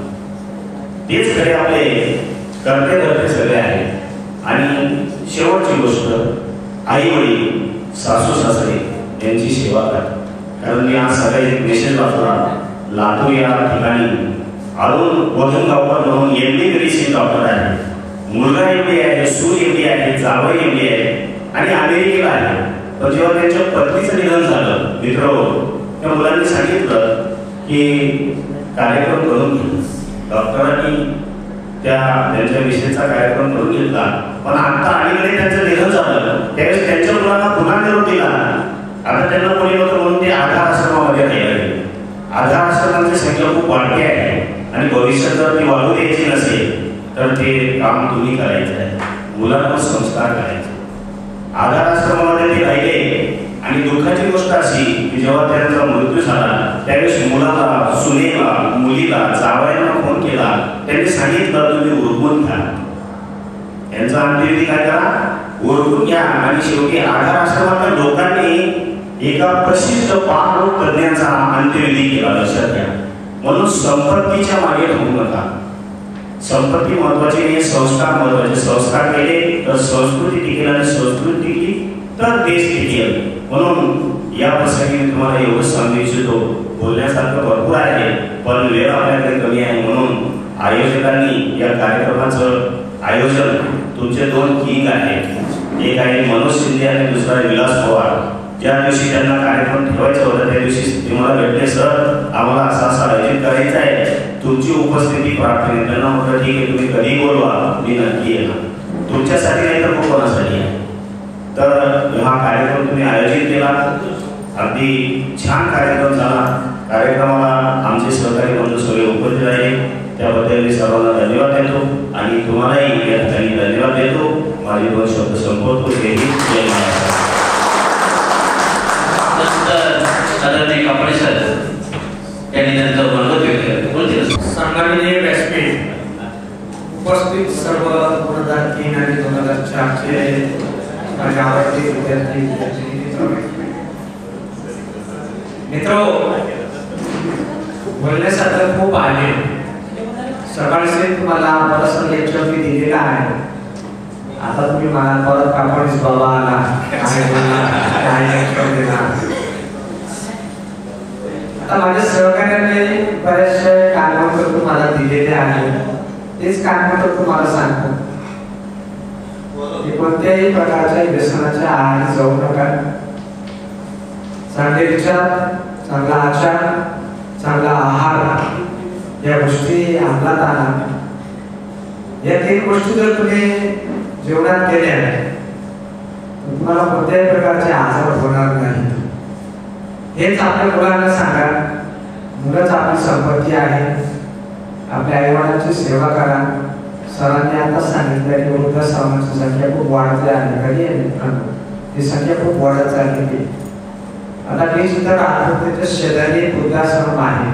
Speaker 7: तेच खरे आपले कर्ते सगळे आहेत. आणि शेवटची गोष्ट, आई वडील सासू सासरे यांची सेवा करा. कारण मी आज सगळे एक मेसेज वाचला, लातूर या ठिकाणी अरुण वधून गावकर म्हणून एमडी मेडिसिन डॉक्टर आहे. मुलगा एमडी आहे, सूर एमडी आहे, जावई एमडी आहे आणि अमेरिकेला आहे. पण जेव्हा त्यांच्या पत्नीचं निधन झालं मित्र, त्या मुलांनी सांगितलं की कार्यक्रम करून घे. डॉक्टरांनी त्यांच्या विषयीचा कार्यक्रम करून घेतला. पण आता अलीकडे त्यांचं निधन झालं, त्यावेळेस त्यांच्या मुलांना पुन्हा निरोप दिला. आता त्यांना कोणी नव्हतं म्हणून ते आधार आश्रमामध्ये राहिले. आधार आश्रमांची संख्या खूप वाढते आहे आणि भविष्यात जर ती वाढू द्यायची नसेल तर ते काम तुम्ही करायचं आहे. मुलांवर संस्कार करायचे. आधार आश्रमामध्ये ते राहिले आणि दुःखाची गोष्ट अशी की जेव्हा त्यांचा मृत्यू झाला त्यावेळेस मुलाला, सुनेला, मुलीला, जावयांना फोन केला. त्यांनी सांगितलं तुम्ही उरकून घ्या, यांचा अंत्यविधी काय करा, उरकून घ्या. आणि शेवटी आधार आश्रमाच्या लोकांनी एका प्रसिद्ध पाणरोग तज्ञाचा अंत्यविधी केला. लक्षात घ्या. म्हणून संपत्तीच्या मागे धावू नका. संपत्ती महत्वाची नाही, संस्कार महत्वाचे. संस्कार केले तर संस्कृती टिकेल आणि संस्कृती टिकली तर देश टिकेल. म्हणून या प्रसंगी मी तुम्हाला एवढंच सांगू इच्छितो, बोलण्यासारखं भरपूर आहे पण वेळ आपल्याकडे कमी आहे. म्हणून आयोजकांनी या कार्यक्रमाचं आयोजन, तुमचे 2 किंग आहेत. एक आहे मनोज शिंदे आणि दुसरा विलास पवार. ज्या दिवशी त्यांना कार्यक्रम ठेवायचा होता त्या दिवशी ते मला भेटले, सर आम्हाला असं आयोजित करायचं आहे, तुमची उपस्थिती प्रार्थना. त्यांना म्हटलं ठीक आहे, तुम्ही कधी बोलवा, मी नक्की येणार. तुमच्यासाठी नाही तर कोणासाठी आहे. तर हा कार्यक्रम तुम्ही आयोजित केला, अगदी छान कार्यक्रम झाला. कार्यक्रमाला आमचे सहकारी बंधू सगळे उपस्थित राहिले, त्याबद्दल मी सर्वांना धन्यवाद देतो आणि तुम्हालाही या ठिकाणी धन्यवाद देतो. माझे 2 शब्द संपवतो. जय महाराष्ट्र.
Speaker 3: आदरणीय कापडे सर यांनी त्यांचं मनोगत व्यक्त केलं. बोलतील
Speaker 5: सन्माननीय व्यासपीठ, उपस्थित सर्व 2003 आणि 2004 चे माझे आवडते विद्यार्थी मित्र, बोलण्यासारखं खूप आहे. सकाळचे तुम्हाला बरंच लेक्चर मी दिलेलं आहे. आता तुम्ही मला परत कापडीस बाबा आला काय लेक्चर दिला. आता माझ्या सहकार्याने बरेचसे कागदपत्र तुम्हाला दिलेले आहेत. तेच कागदपत्र तुम्हाला सांगतो की कोणत्याही प्रकारच्या व्यसनाच्या आहारी जाऊ नका.
Speaker 8: चांगले विचार, चांगला आचार, चांगला आहार या गोष्टी अंमलात आणा. या 3 गोष्टी जर तुम्ही जीवनात केल्या तुम्हाला कोणत्याही प्रकारचे आजार होणार नाही. हेच आपल्या मुलांना सांगा. मुलंच आपली संपत्ती आहे. आपल्या आईवडिलांची सेवा करा. सरांनी आता सांगितलं की वृद्धाश्रमांची संख्या खूप वाढते आहे. कधी आहे मित्रांनो, ही संख्या खूप वाढत चालली. आता मी सुद्धा राहतो त्याच्या शेजारी एक वृद्धाश्रम आहे.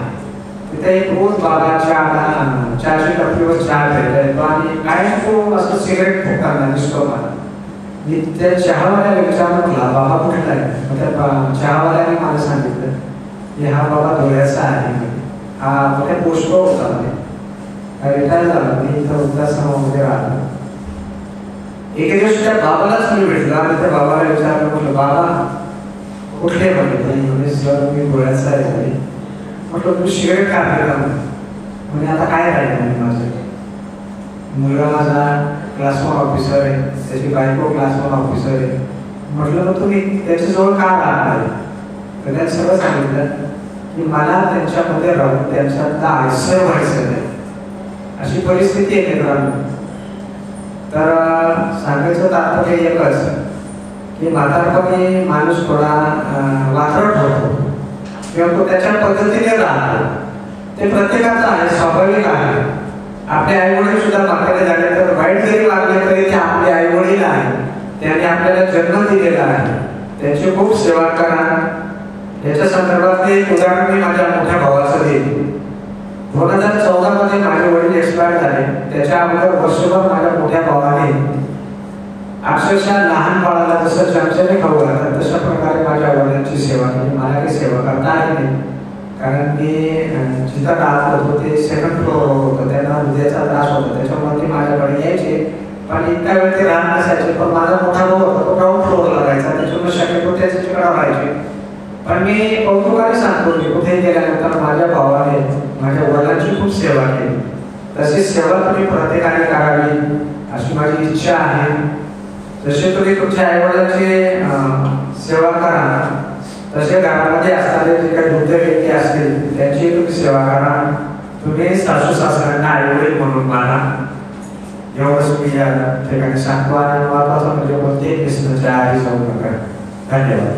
Speaker 8: तिथे एक रोज बाबा चहाची टपरीवर चहा प्यायला येतो आणि काय तो असं सिगरेट फुकताना दिसतो मला. मी त्या चहावाल्याला विचारलं मला बाबा कुठला आहे. मग त्या चहावाल्याने मला सांगितलं की हा बाबा धुळ्याचा आहे. हा मोठ्या पोस्टवर होता म्हणजे रिटायर झाला. मी इथं वृद्धाश्रमामध्ये राहतो. एके दिवशी त्या बाबालाच मी भेटलो आणि त्या बाबाला विचारलं म्हटलं बाबा कुठले म्हणजे सर मी धुळ्याचा आहे. म्हटलं तुम्ही सिगरेट का पिता म्हणजे आता काय राहिलं माझं. मुलगा माझा क्लास 1 ऑफिसर आहे. त्याची बायको क्लास 1 ऑफिसर आहे. म्हटलं मग तुम्ही त्याच्याजवळ का राहणार. तर त्याने सगळं सांगितलं की मला त्यांच्यामध्ये राहून त्यांच्यातला आश्रय व्हायचं नाही. अशी परिस्थिती आहे मित्रांनो. तर सांगायचं तात्पर्य एकच की म्हातारपणी माणूस थोडा वात्रट होतो किंवा तो त्याच्या पद्धतीने राहतो. ते प्रत्येकाचं आहे, स्वाभाविक आहे. आपले आईवडील सुद्धा म्हातारे झाले तर वाईट जरी वागले तरी ते आपले आईवडील आहे. त्याने आपल्याला जन्म दिलेला आहे. त्याची खूप सेवा करा. याच्या संदर्भात एक उदाहरण मी माझ्या मोठ्या भावाचं देईन. 2014 मध्ये माझे वडील एक्सपायर झाले. त्याच्या अगोदर वर्षभर माझ्या मोठ्या भावाने अक्षरशः लहान बाळाला जसं चमच्याने खाऊ घालतात तशा प्रकारे माझ्या वडिलांची सेवा केली. मला काही सेवा करता आली नाही कारण मी जिथं राहत होतो ते 2nd फ्लोअर होतं. त्यांना हृदयाचा त्रास होता त्याच्यामुळे ते माझ्याकडे यायचे. पण इतका वेळ ते राहत नसायचे. पण माझा मोठा भाऊ होता तो ग्राउंड फ्लोअरला राहायचा. त्याच्यामुळे शक्यतो त्याच्या तिकडे राहायचे. पण मी कौतुकाने सांगतो की कुठेही गेल्यानंतर माझ्या भावाने माझ्या वडिलांची खूप सेवा केली. तशी सेवा तुम्ही प्रत्येकाने करावी अशी माझी इच्छा आहे. जसे तुम्ही तुमच्या आईवडिलांची सेवा करा तसे घरामध्ये असणारे जे काही वृद्ध व्यक्ती असतील त्यांची तुम्ही सेवा करा. तुम्ही सासू सासऱ्यांना आईवडील म्हणून माना. एवढंच मी या ठिकाणी सांगतो. आणि महत्वाचं म्हणजे कोणतेही कृष्णाच्या आधी जाऊ नका. धन्यवाद.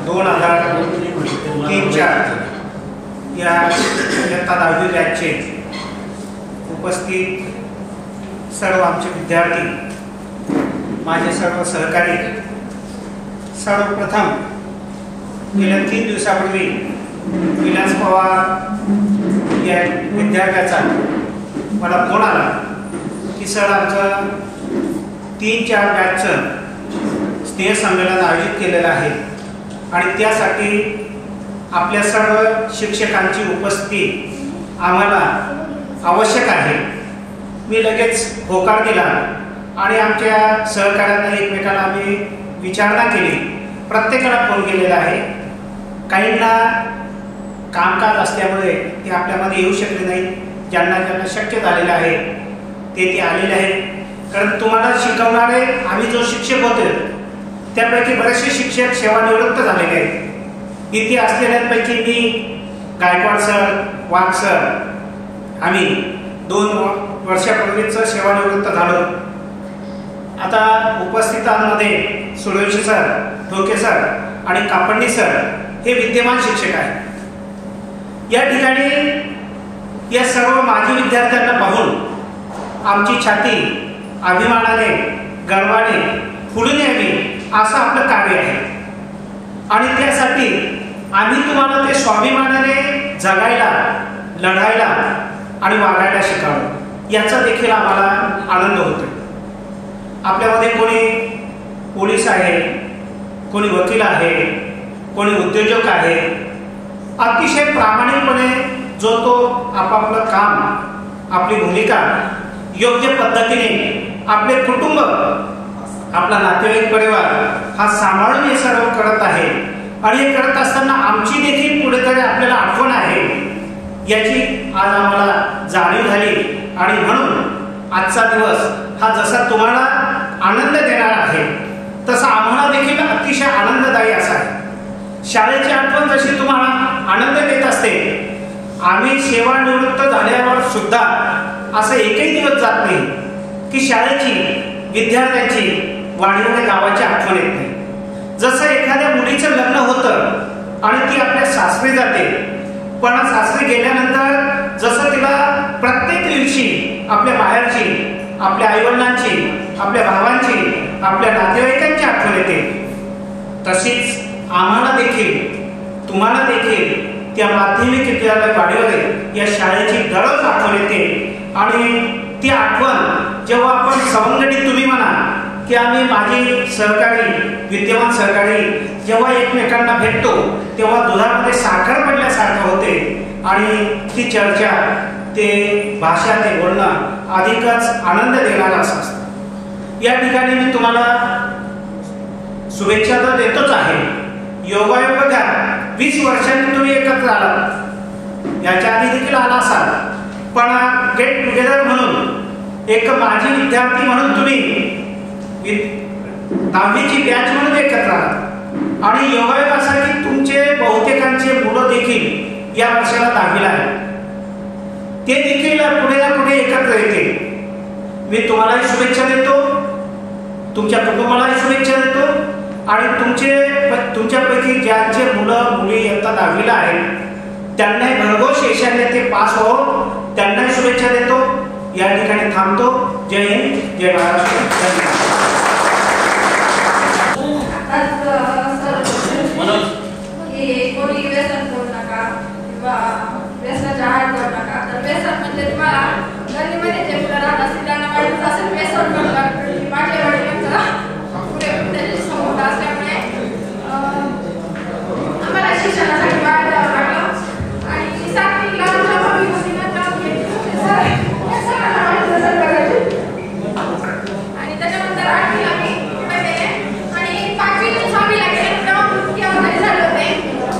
Speaker 9: 2003-04 या इयत्ता 10वी बॅचचे उपस्थित सर्व आमचे विद्यार्थी, माझे सर्व सहकारी, सर्वप्रथम गेल्या 3 दिवसापूर्वी विलास पवार या विद्यार्थ्याचा मला फोन आला की सर आमचं 3-4 बॅचचं स्नेहसंमेलन आयोजित केलेलं आहे आणि त्यासाठी आपल्या सर्व शिक्षकांची उपस्थिती आम्हाला आवश्यक आहे. मी लगेच होकार दिला आणि आमच्या सहकार्यांना एकमेकांना आम्ही विचारणा केली. प्रत्येकाला फोन केलेला आहे. काहींना कामकाज असल्यामुळे ते आपल्यामध्ये येऊ शकले नाही. ज्यांना ज्यांना शक्य झालेलं आहे ते आलेले आहेत. कारण तुम्हाला शिकवणारे आम्ही जो शिक्षक होते त्यापैकी बरेचसे शिक्षक सेवानिवृत्त झालेले आहेत. इथे असलेल्यांपैकी मी गायकवाड सर, वाघ सर आम्ही 2 वर्षापूर्वीच सेवानिवृत्त झालो. आता उपस्थितांमध्ये सूर्यवंशी सर, ठोके सर आणि कापडणी सर हे विद्यमान शिक्षक आहेत. या ठिकाणी या सर्व माजी विद्यार्थ्यांना पाहून आमची छाती अभिमानाने, गर्वाने फुलून यावी असं आपलं कार्य आहे. आणि त्यासाठी आम्ही तुम्हाला ते स्वाभिमानाने जगायला, लढायला आणि वागायला शिकावं याचा देखील आम्हाला आनंद होतो. आपल्यामध्ये कोणी पोलीस आहे, कोणी वकील आहे, कोणी उद्योजक आहे. अतिशय प्रामाणिकपणे जो तो आपापलं काम, आपली भूमिका योग्य पद्धतीने आपले कुटुंब, आपला नातेवाईक परिवार हा सांभाळून हे सर्व करत आहे. आणि हे करत असताना आमची देखील कुठेतरी आपल्याला आठवण आहे याची आज आम्हाला जाणीव झाली. आणि म्हणून आजचा दिवस हा जसा तुम्हाला आनंद देणार आहे तसा आम्हाला देखील अतिशय आनंददायी असा आहे. शाळेची आठवण जशी तुम्हाला आनंद देत असते, आम्ही सेवानिवृत्त झाल्यावर सुद्धा असं एकही दिवस जात नाही की शाळेची, विद्यार्थ्यांची, वाणीवणे गावाची आठवण येत नाही. जसं एखाद्या मुलीचं लग्न होतं आणि ती आपल्या सासरी जाते, पण सासरी गेल्यानंतर जसं तिला प्रत्येक दिवशी आपल्या माहेरची, आपल्या आईवडिलांची, आपल्या भावांची, आपल्या नातेवाईकांची आठवण येते, तशीच आम्हाला देखील, तुम्हाला देखील त्या माध्यमिक विद्यालय वाडीवरे या शाळेची दररोज आठवण येते. आणि ती आठवण जेव्हा आपण सवंगडी, तुम्ही म्हणा की आम्ही माझी सहकारी, विद्यमान सहकारी जेव्हा एकमेकांना भेटतो तेव्हा दुधामध्ये साखर पडल्यासारखं होते आणि ती चर्चा, ते भाषा, ते बोलणं अधिकच आनंद देणारं असं असतं. या ठिकाणी मी तुम्हाला शुभेच्छा तर देतोच आहे. योगायोग बघा, 20 वर्षांनी तुम्ही एकत्र आलात, याच्या आधी देखील आला असाल, पण गेट टुगेदर म्हणून एक माजी विद्यार्थी म्हणून तुम्ही 10वीची बॅच म्हणून एकत्र आलात. आणि योगायोग असा की तुमचे बहुतेकांचे मुलं देखील या वर्षाला 10वीला आहे, ते देखील पुढे ना पुढे एकत्र येते. मी तुम्हालाही शुभेच्छा देतो, तुमच्या कुटुंबालाही शुभेच्छा देतो आणि तुमच्यापैकी ज्यांचे मुलं मुली इयत्ता 10वीला आहेत त्यांनाही भरघोस यशाने ते पास हो, त्यांनाही शुभेच्छा देतो. या ठिकाणी थांबतो. जय हिंद, जय महाराष्ट्र.
Speaker 1: कोणी व्यसन करू नका किंवा व्यसनाच्या आहार करू नका. तर व्यसन म्हणजे तुम्हाला गल्लीमध्ये जे मुलं राहत असतील त्यांना वाटत असेल व्यसन करू लागतं. माझ्या वडिलांचा पुढे त्याची समोर असल्यामुळे आम्हाला शिक्षणासाठी बाहेर जावं लागलं आणि 7वी ला मी होती ना आणि त्याच्यानंतर 8वीला मी पुढे गेले आणि 5वी 6वीला गेले. तेव्हा खूप झाले होते,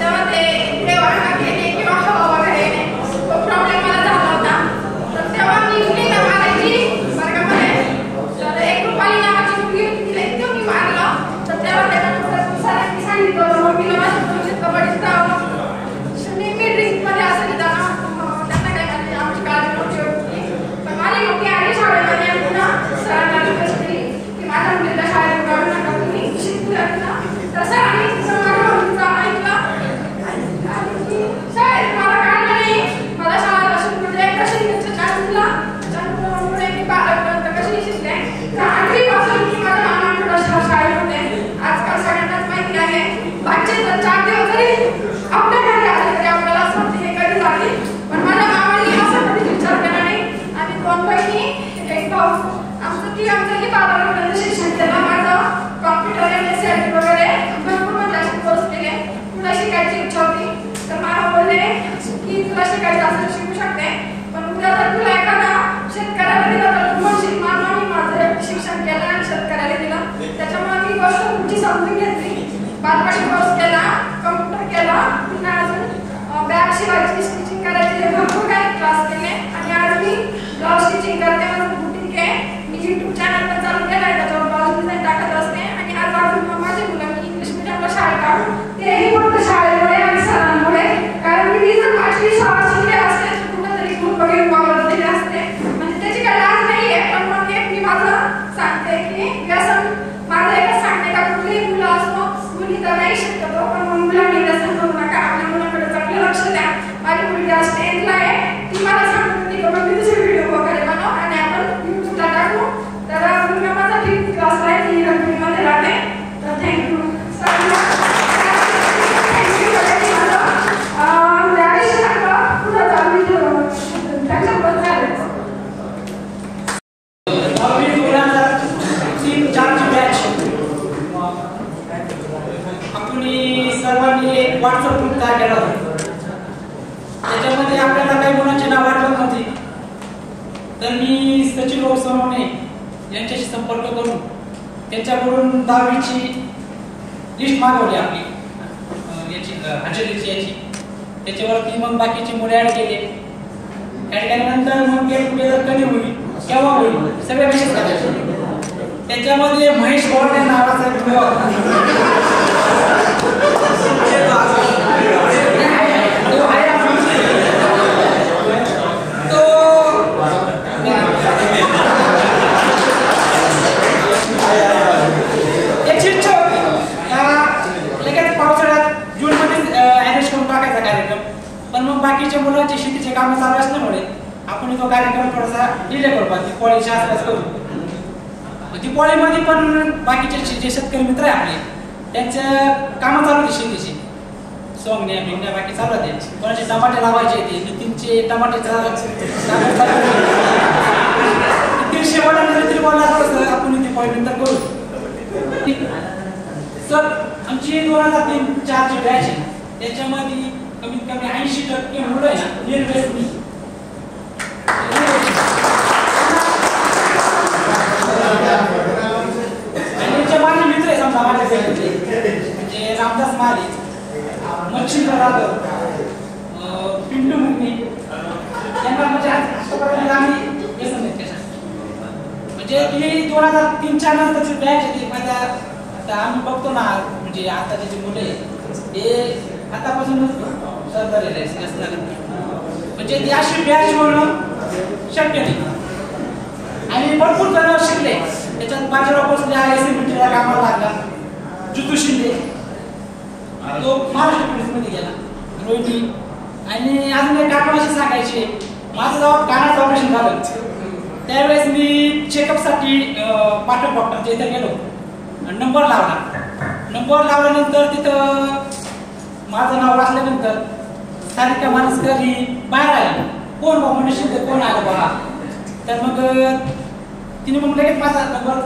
Speaker 1: तेव्हा ते देवाला गेले किंवा हवा वगैरे येणे तो प्रॉब्लेम मला झाला होता. तर तेव्हा मी मुली मारायची वर्गामध्ये. तर एक रुपाली नावाची मुलगी होती, तिला इतकं मी मारलं. तर तेव्हा त्याच्यानंतर सरांनी सांगितलं मम्मीला माझ्या कबड्डीचा नेहमी ड्रिंकमध्ये असेल त्यांना काय माहिती, आमची काळजी नव्हती होती. पण माझी मम्मी आली शाळेमध्ये आणि पुन्हा सरांना रिक्वेस्ट केली की माझ्या मुलीला शाळेत काढू नका, तुम्ही शिकूया. तर सरांनी माझ्या मुलीचा ऐकलं आणि शाळेत मला काढलं नाही. मला शाळेपासून म्हणजे कशी चालूला त्यामुळे मी 12वीपर्यंत कशी शिकले. तर 8वीपासून मी माझ्या मामांकडे शाळेत होते. आजकाल सगळ्यांनाच माहिती आहे बच्चे जर 4 दिवस जरी आपल्या घरी आले तरी आपल्याला असं वाटतं हे कधी झाली. पण माझ्या मामांनी असं कधीच विचार केला नाही. आणि 2 बहिणी, एक भाऊ. आमचंही 12वीपर्यंत शिक्षण केलं. माझं कॉम्प्युटर MSc वगैरे भरपूर म्हणजे असे कोर्स केले. तुला शिकायची इच्छा होती तर मला बोलले की तुला शिकायचं असेल शिकू शकते, पण उद्या जर तुला एखादा शेतकऱ्याला दिलं तर तू म्हणशील मानवानी माझं शिक्षण केलं आणि शेतकऱ्याला दिलं. त्याच्यामुळे मी गोष्ट तुमची समजून घेतली. बालवाडी कोर्स केला, कम्प्युटर केला, पुन्हा अजून बॅग शिवायची, स्टिचिंग करायची, भरपूर काही क्लास केले. आणि आज मी ब्लाउज स्टिचिंग करते, माझं बुटीक आहे. मी YouTube चॅनल पण चालू केला आहे, त्याच्यावर ब्लाउज डिझाईन टाकत असते. आणि आज अजून माझे मुलं मी इंग्लिश मीडियमला शाळेत काढून तेही फक्त शाळेमुळे आणि सरांमुळे. कारण मी जर 5वी शाळा शिकले असते तर कुठेतरी खूप वगैरे वावरत दिले असते. म्हणजे त्याची काही लाज नाही आहे, पण मग मी माझं सांगते की व्यसन माझं एकच सांगते का कुठलीही मुलं असतो, मुली तर नाही शकतो, पण मग मुलांनी व्यसन करू नका. आपल्या मुलांकडे चांगलं लक्ष द्या. माझी मुलगी आज 10th ला आहे, ती मला सांगत होती की मग मी तुझे व्हिडिओ वगैरे बनव आणि आपण YouTubeला टाकू. तर मुलगा माझा 5th क्लासला आहे, ती रंगीमध्ये राहते. तर थँक्यू सर.
Speaker 5: सर्वांनी एक व्हॉट्सअप ग्रुप तयार केला होता. त्याच्यामध्ये आपल्याला काही मुलांची नाव आठवत नव्हती. तर मी सचिन सोनवणे यांच्याशी संपर्क करून त्यांच्याकडून 10वीची लिस्ट मागवली आपली याची हजेरीची याची. त्याच्यावरती मग बाकीची मुले ॲड केले. ॲड केल्यानंतर मग गेट टुगेदर कधी होईल केव्हा होईल सगळे मेसेज करायचे. त्याच्यामध्ये महेश बोर्डे नावाचा एक मुलगा बाकीच्या मुलांची शेतीचे काम चालू असल्यामुळे आपण तो कार्यक्रम थोडासा डिले करू पाहिजे. दिवाळीच्या आसपास करू. दिवाळीमध्ये पण बाकीचे जे शेतकरी मित्र आहे आपले त्यांच्या कामं चालू होते शेतीची सोंगण्या बिंगण्या बाकी चालू होते. कोणाचे टमाटे लावायचे ते नितीनचे टमाटे तीनशे वडांमध्ये बोलला आपण दिवाळी नंतर करू. सर आमची 2003-04 ची बॅच आहे त्याच्यामध्ये कमीत कमी 80% मुलं आहे ना निर्व्यसनी. आणि माझे मित्र आहे समजा माझ्या म्हणजे रामदास माले, मच्छिंद्र जाधव, पिंटू मुगनी यांना म्हणजे आम्ही व्यसन नाही कशा म्हणजे ती 2003-04 नंतरची बॅच आहे. माझ्या आता आम्ही बघतो ना म्हणजे आताचे जे मुलं आहे ते आतापासूनच म्हणजे ती अशी बॅच होणं शक्य नाही. आणि भरपूर जण शिकले त्याच्यात बाजीराव भोसले हा एसएमटीला कामाला लागला. जुतू शिंदे तो महाराष्ट्र पोलीसमध्ये गेला. रोहिणी आणि अजून एक आपण असे सांगायचे माझं जेव्हा कानाचं ऑपरेशन झालं त्यावेळेस मी चेकअपसाठी पाठक डॉक्टरच्या इथे गेलो. नंबर लावला. नंबर लावल्यानंतर तिथं माझं नाव वाचल्यानंतर सारिका मानसकरी बाहेर आली. कोण बा म्हणजे शिंदे कोण आलं बा. तर मग तिने मग लगेच माझा नंबर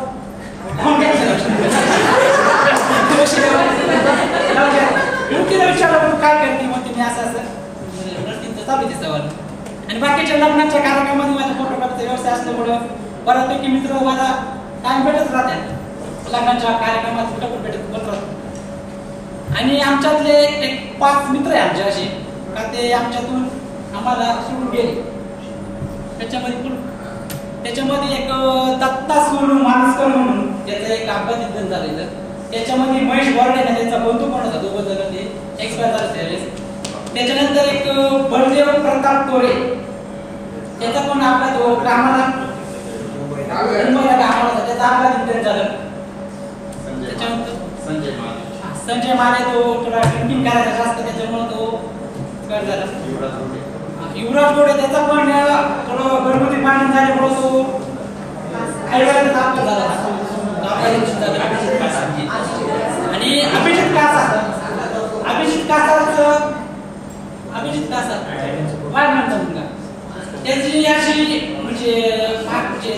Speaker 5: तिला विचारलं काय करते मग तिने असं असं चालू ते सवाल. आणि बाकीच्या लग्नाच्या कार्यक्रमामध्ये माझ्या फोटोग्राफीचा व्यवसाय असल्यामुळं बऱ्यापैकी मित्र माझा टाइम भेटत राहतात. लग्नाच्या कार्यक्रमात कुठं भेटत राहतो. आणि आमच्यातले एक 5 मित्र आहे आमचे असे का ते आमच्यातून आम्हाला सोडून गेले. त्याच्यामध्ये एक दत्ता सोनू मानसकर म्हणून त्याचं एक अपघात निधन झालेलं. त्याच्यामध्ये महेश बोर्डे ना त्यांचा बंधू पण होता. दोघं जण ते एक्सपायर झाले. त्याच्यानंतर एक बळदेव प्रताप तोरे त्याचा पण अपघात कामाला होता त्याचा अपघात निधन झालं. त्याच्यानंतर संजय माने तो थोडा ड्रिंकिंग करायचा जास्त त्याच्यामुळे तो काय झाला. युवराज गोडे त्याचा पण थोडं घरगुती पाणी झाल्यामुळे तो हायवेला अपघात झाला. आणि अभिजित कासा वाढ मुलगा त्याची अशी म्हणजे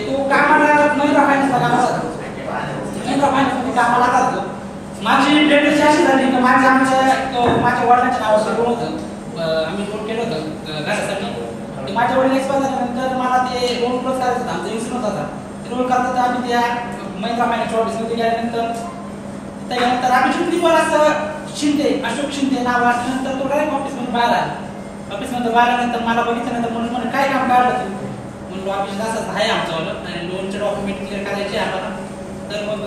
Speaker 5: तो कामाला महिंद्रा फायनान्समध्ये कामाला जातो. माझी भेट अशी झाली की माझ्या वडिलांच्या नावाचं लोन होतं. आम्ही लोन केलं होतं घरासाठी. माझ्या वडील एक्सपायर झाल्यानंतर मला ते लोन क्लोज करायचं होतं. आमचा इन्शुरन्स होता. ते लोन करतात आम्ही त्या महिंद्रा फायनान्स ऑफिसमध्ये गेल्यानंतर त्याच्यानंतर आम्ही चुकलीवर असं शिंदे अशोक शिंदे नाव असल्यानंतर तो डायरेक्ट ऑफिसमध्ये बाहेर आला. ऑफिसमध्ये बाहेर आल्यानंतर मला बघितल्यानंतर म्हणून काय काम काढलं तू म्हणलो ऑफिस असं आहे आमचं आणि लोनचे डॉक्युमेंट क्लिअर करायचे आम्हाला. तर मग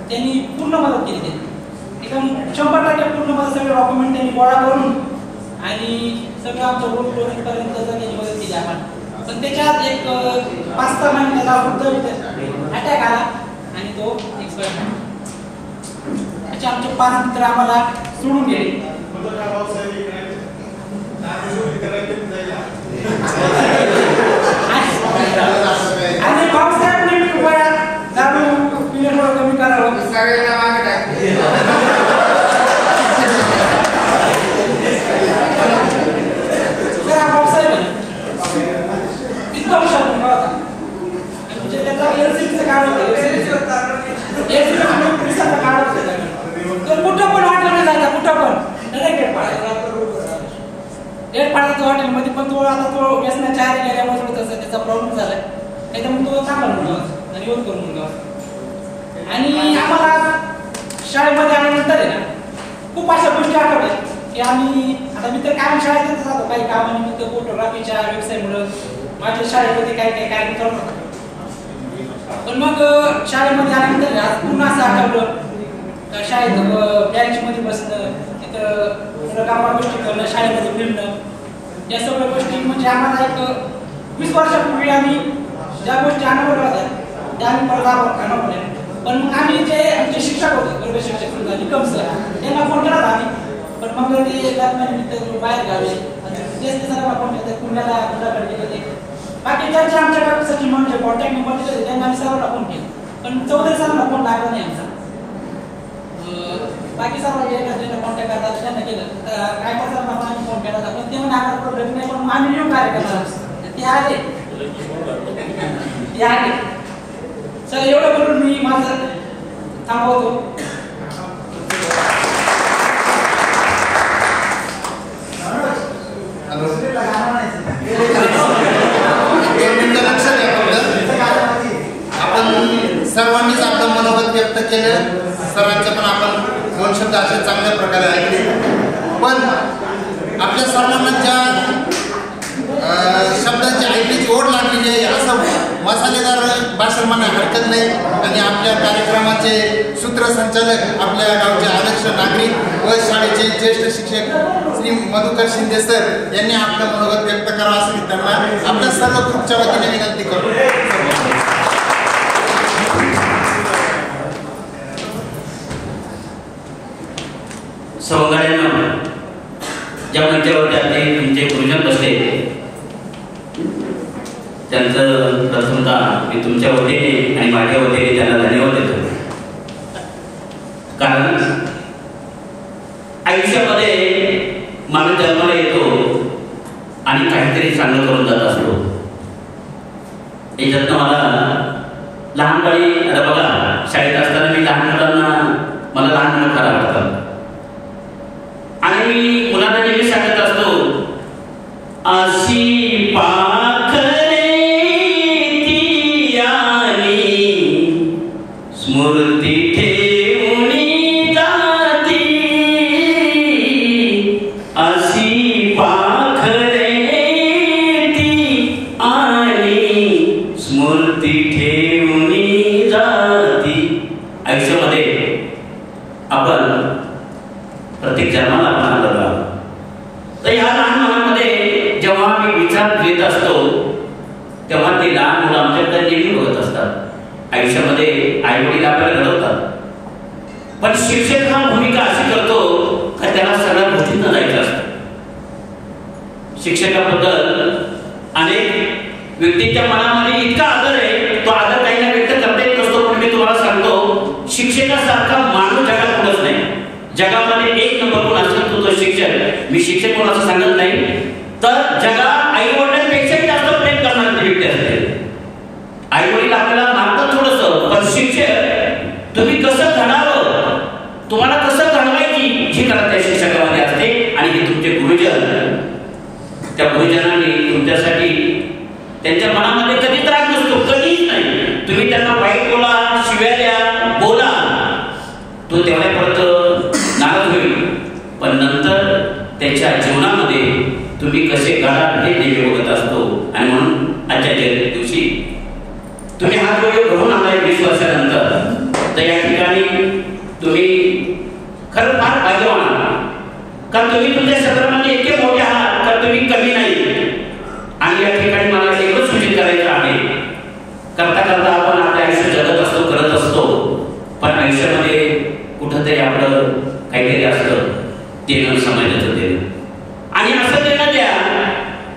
Speaker 5: त्यांनी पूर्ण मदत केली. त्यांनी एकदम 100% पूर्ण मदत सगळे डॉक्युमेंट त्यांनी गोळा करून आणि सगळं आमचं लोन क्लोजिंग पर्यंत त्यांनी मदत केली आम्हाला. पण त्याच्यात एक 5-6 महिने त्याला अटॅक आला आणि तो एक्सपायर झाला. त्याचे आमचे 5 मित्र आम्हाला सोडून गेले. आणि भाऊसाहेब कृपया दारू पिण्यामुळे कमी करावं. भाऊसाहेब इतका हुशार मुलगा होता. म्हणजे त्याचा एलसीबीचं कार्ड होतं. पोलिसाचं कार्ड होतं. तर कुठं पण हॉटेलमध्ये जायचा कुठं पण डायरेक्ट डेट पाडायचं हॉटेलमध्ये. पण तो आता तो व्यसनाच्या आधी गेल्यामुळे थोडं तसं त्याचा प्रॉब्लेम झालाय. त्याच्यामुळे तो चांगला मुलगा आणि योग करून मुलगा. आणि आम्हाला शाळेमध्ये आल्यानंतर आहे ना खूप अशा गोष्टी आठवतात की आम्ही आता मी तर कायम शाळेतच राहतो. काही कामानिमित्त फोटोग्राफीच्या व्यवसायामुळं माझ्या शाळेमध्ये काही काही कार्यक्रम होतात. पण मग शाळेमध्ये आल्यानंतर आज पूर्ण असं आठवलं शाळेत बँचमध्ये बसणं, तिथं गप्पा गोष्टी करणं, शाळेमध्ये फिरणं, या सगळ्या गोष्टी म्हणजे आम्हाला एक 20 वर्षापूर्वी आम्ही ज्या गोष्टी अनुभवल्या होत्या त्या आम्ही परत अनुभवल्या. पण मग आम्ही जे आमचे शिक्षक होते, वर्ग शिक्षक निकम सर, त्यांना फोन केला आम्ही. पण मग ते बाहेर गावे तेच सरांना फोन केला, पुण्याला गुंडाकडे गेले. बाकी ज्यांचे आमच्याकडे सचिन म्हणजे कॉन्टॅक्ट नंबर दिले त्यांना आम्ही सर्वांना फोन केला. पण चौधरी सरांना फोन लागला नाही आमचा. बाकी सर्व ज्यांना कॉन्टॅक्ट करतात त्यांना केलं. काय सरांना पण आम्ही फोन केला होता, पण ते म्हणजे आम्हाला प्रॉब्लेम नाही, पण आम्ही येऊन कार्य करणार. ते आले सर. एवढं बोलून मी माझं थांबवतो.
Speaker 4: आपण सर्वांनीच आपलं मनोगत व्यक्त केलं. सरांचे पण आपण 2 शब्द असे चांगल्या प्रकारे ऐकले. पण आपल्या सर्वांना ज्या शब्दांची ऐकण्याची ओढ लागलेली आहे असं मसालेदार भाषण म्हणायला हरकत नाही. आणि आपल्या कार्यक्रमाचे सूत्रसंचालक आपल्या गावचे आदर्श नागरिक व शाळेचे ज्येष्ठ शिक्षक श्री मधुकर शिंदे सर यांनी आपलं मनोगत व्यक्त करावं असं मी त्यांना आपल्या सर्व ग्रुपच्या वतीने विनंती करतो.
Speaker 3: सौगाड्यांना ज्या मंचावरती आपले तुमचे गुरुजन बसले त्यांचं प्रथमतः मी तुमच्या वतीने आणि माझ्या वतीने त्यांना धन्यवाद देतो. कारण आयुष्यामध्ये माणूस जन्माला येतो आणि काहीतरी चांगलं करून जात असतो. याच्यातनं मला लहानपणी आता बघा शाळेत असताना मी लहान मुलांना मला लहान मुलं फार आवडतात आणि मी मुलांना नेहमी सांगत असतो अशी पाखरे ती आली स्मृती ठेवून जाती अशी पाखरे ती आली स्मृती ठेवून जाती. आयुष्यामध्ये आपण प्रत्येक जन्माला आपण आलेलो आहोत. तर ह्या लहान मुलांमध्ये जेव्हा मी विचार घेत असतो तेव्हा ते लहान मुलं आमच्याकडे नेहमी बघत असतात. आयुष्यामध्ये आई वडील आपल्याला घडवतात, पण शिक्षक हा भूमिका अशी करतो का त्याला सगळ्या गोष्टींना जायचं असतं. शिक्षकाबद्दल अनेक व्यक्तींच्या मनामध्ये इतका आदर आहे, तो आदर काहींना व्यक्त करता येत नसतो. पण मी तुम्हाला सांगतो शिक्षकासारखा माणूस जगात कुठंच नाही. जगामध्ये एक नंबर कोण असेल तो शिक्षक. मी शिक्षक कोणाचं सांगत नाही, तर जगात आई वडिलांपेक्षाही जास्त प्रेम करणारी व्यक्ती असते. आई वडील आपल्याला मारतात थोडंसं, पण शिक्षक तुम्ही कसं घडावं, तुम्हाला कसं घडवायची ही कला त्या शिक्षकामध्ये असते. आणि हे तुमचे गुरुजन, त्या गुरुजनांनी तुमच्यासाठी त्यांच्या मनामध्ये कधीच राग नसतो, कधीच नाही. तुम्ही त्यांना वाईट बोला, शिव्या द्या, बोला, तो तेवढ्यापर्यंत नाराज होईल, पण नंतर त्याच्या जीवनामध्ये तुम्ही कसे घडाल हे नेहमी बघत असतो. आणि म्हणून आजच्या दिवशी तुम्ही हा व्हिडिओ घडवून आलाय 20 वर्षानंतर, तर या ठिकाणी तुम्ही खरं फार भाग्यवान आहात. कारण तुम्ही तुमच्या सगळ्यांमध्ये इतके मोठे आहात तर तुम्ही कमी नाही. आणि या ठिकाणी मला एवढंच सूचित करायचं आहे, करता करता आपण आपलं आयुष्य जगत असतो, करत असतो, पण आयुष्यामध्ये कुठंतरी आपलं काहीतरी असतं, देणं समाजाचं देणं. आणि असं देणं द्या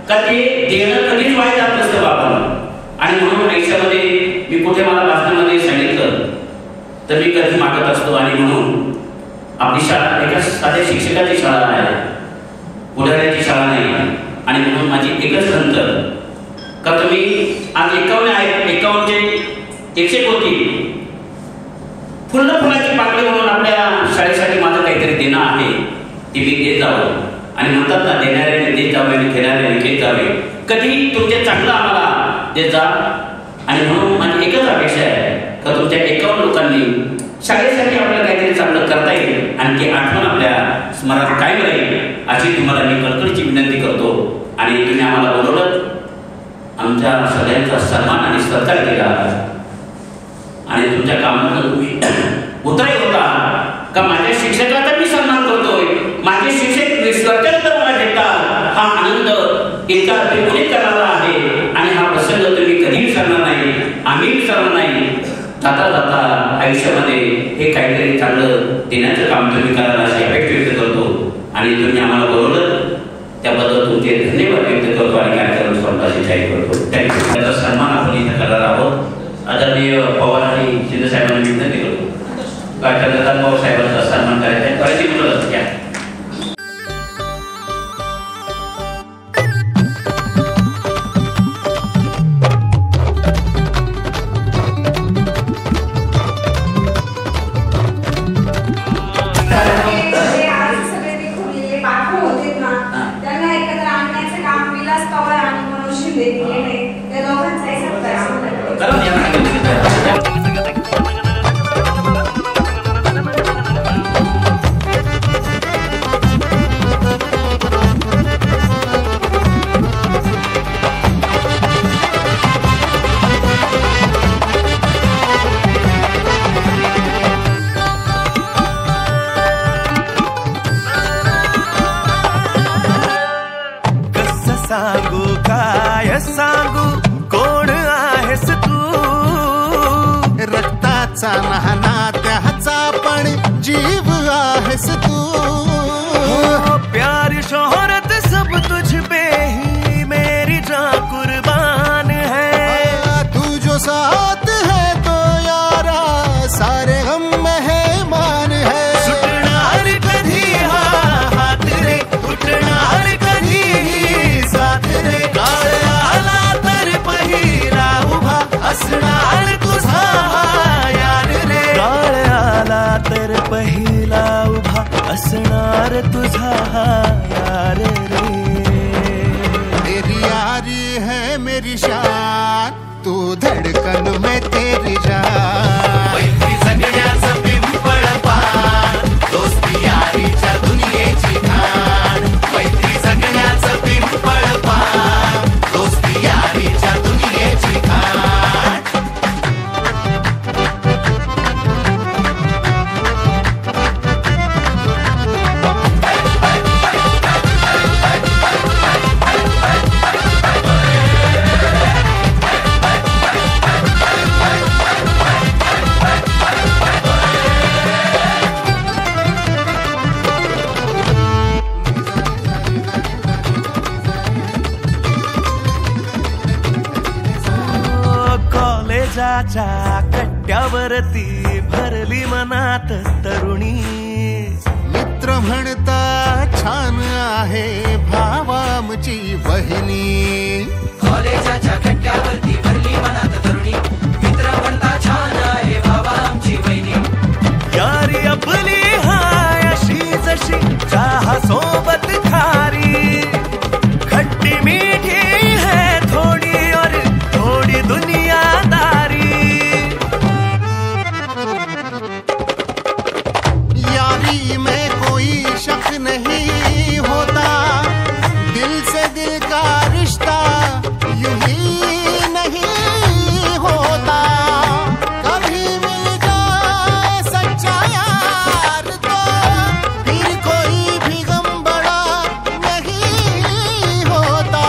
Speaker 3: का ते देणं कधीच वाया जात नसतं बाबा. आणि म्हणून आयुष्यामध्ये मी कुठे मला भाषणामध्ये सांगितलं तर मी कधी मागत असतो. आणि म्हणून आपली शाळा एका साध्या शिक्षकाची शाळा आहे, पुढाऱ्याची शाळा नाही. आणि म्हणून माझी एकच खंत का तुम्ही आज 51 आहेत, 51चे 100 कोटी फुलं फुलाची पाकळी म्हणून आपल्या शाळेसाठी माझं काहीतरी देणं आहे ते मी देत जावं. आणि म्हणतात ना, देणाऱ्याने देत जावे आणि घेणाऱ्याने घेत जावे. कधी तुमचे चांगलं आम्हाला देत जा. आणि म्हणून माझी एकच अपेक्षा आहे का तुमच्या 51 लोकांनी शाळेसाठी आपल्याला काहीतरी चांगलं करता येईल आणि ती आठवण आपल्या स्मरणात कायम राहील अशी तुम्हाला मी कळकळीची विनंती करतो. आणि तुम्ही आम्हाला बोलवलं, आमच्या सगळ्यांचा सन्मान आणि सत्कार केला आणि तुमच्या कामातून तुम्ही उतराई होता का माझ्या शिक्षकाला तर मी सन्मान करतोय, माझे शिक्षक निस्वार्थानंतर मला भेटतात, हा आनंद इतका त्रिगुणित करणारा आहे आणि हा प्रसंग तुम्ही कधी विसरणार नाही, आम्ही विसरणार नाही. जाता जाता आयुष्यामध्ये हे काहीतरी चांगलं देण्याचं काम तुम्ही करायला अशी अपेक्षा व्यक्त करतो आणि तुम्ही आम्हाला बोलवलं त्याबद्दल तुमचे धन्यवाद व्यक्त करतो आणि कार्यक्रम स्वतःची जाहीर करतो. थँक्यू. त्याचा सन्मान आपण इथे करणार आहोत. आदरणीय पवार आणि शिंदे साहेबांनी विनंती करतो का चंद्रकांत पवार साहेबांचा सन्मान करायचा आहे. करायची मुलं घ्या.
Speaker 10: असणार तुझा यार रे.
Speaker 11: तेरी यारी है मेरी शान, तू धड़कन में तेरी जान. मैत्री सगळ्याचं पिंपळ पान, दोस्ती यारीच्या दुनियेची खाण. मैत्री सगळ्याचं पिंपळ पान, दोस्ती यारीच्या दुनियेची खाण.
Speaker 10: कट्ट्यावरती भरली मनात तरुणी.
Speaker 11: मित्र म्हणता छान आहे भावा आमची बहिणी.
Speaker 12: कॉलेजाच्या कट्ट्यावरती भरली मनात तरुणी, मित्र म्हणता छान आहे भावा आमची बहिणी.
Speaker 10: यारी आपली हाय अशी जशी चहा सोबत खारी, खट्टी मीठी है थोडी और थोडी दुनियादारी.
Speaker 11: यारी में कोई शक नहीं होता, दिल से दिल का रिश्ता यूं ही नहीं होता. कभी मिल जाए सच्चा यार तो फिर कोई भी गम बड़ा नहीं होता.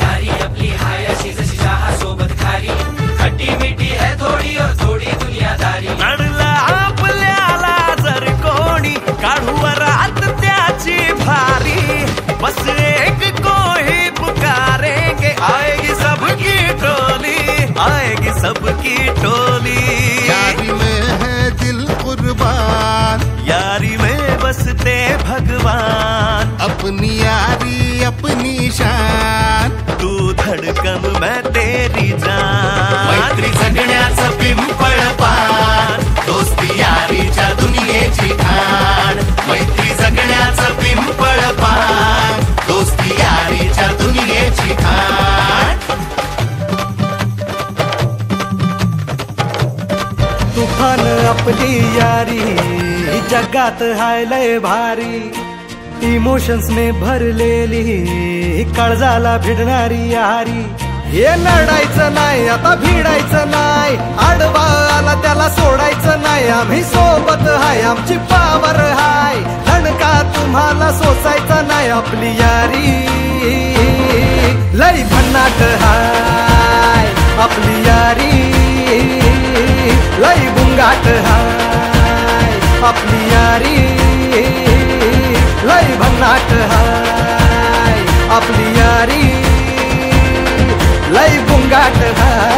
Speaker 12: यारी आपली हाय अशी जशी चहा सोबत खारी, खट्टी मिठी है थोडी और थोडी दुनियादारी.
Speaker 10: नडला आपल्याला जर कोणी काढू रात त्याची भारी, बस एक को ही पुकारेंगे, आएगी सबकी टोली, आएगी सबकी टोली.
Speaker 11: यारी में है दिल कुर्बान,
Speaker 10: यारी में बसते भगवान.
Speaker 11: अपनी यारी अपनी शान,
Speaker 10: तू धडकन मैं तेरी जान.
Speaker 11: मैत्री सगळ्याचं पिंपळ पान, दोस्ती यारीच्या दुनियेची खाण. मैत्री सगळ्याचं पिंपळ पान, दोस्ती यारीच्या दुनियेची खाण.
Speaker 10: तुफान आपली यारी जगात हाय लय भारी. इमोशन्स ने भरलेली काळजाला भिडणारी यारी. हे लढायचं नाही आता भिडायचं नाही, आडवा आला त्याला सोडायचं नाही, आम्ही सोबत हाय आमची पावर हाय, दणका तुम्हाला सोसायचा नाही, आपली यारी लई भन्नाट हाय, आपली यारी लई बुंगाट हाय, आपली यारी लई भन्नाट हाय, आपली यारी लई बुंगाट हाय.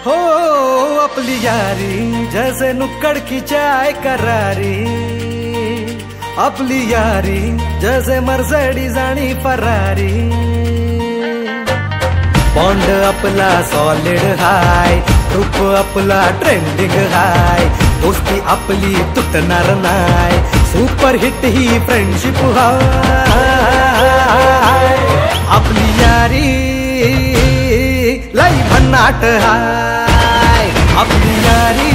Speaker 10: हो अपनी यारी जैसे नुक्कड़ की चाय करारी, अपनी यारी जैसे मर्सिडीज आणि फरारी, बॉन्ड आपला सॉलिड हाय, ग्रुप आपला ट्रेंडिंग हाय, दोस्ती आपली तुटणार नाय, सुपर हिट ही फ्रेंडशिप हाय, आपली यारी लई भन्नाट हाय, आपली यारी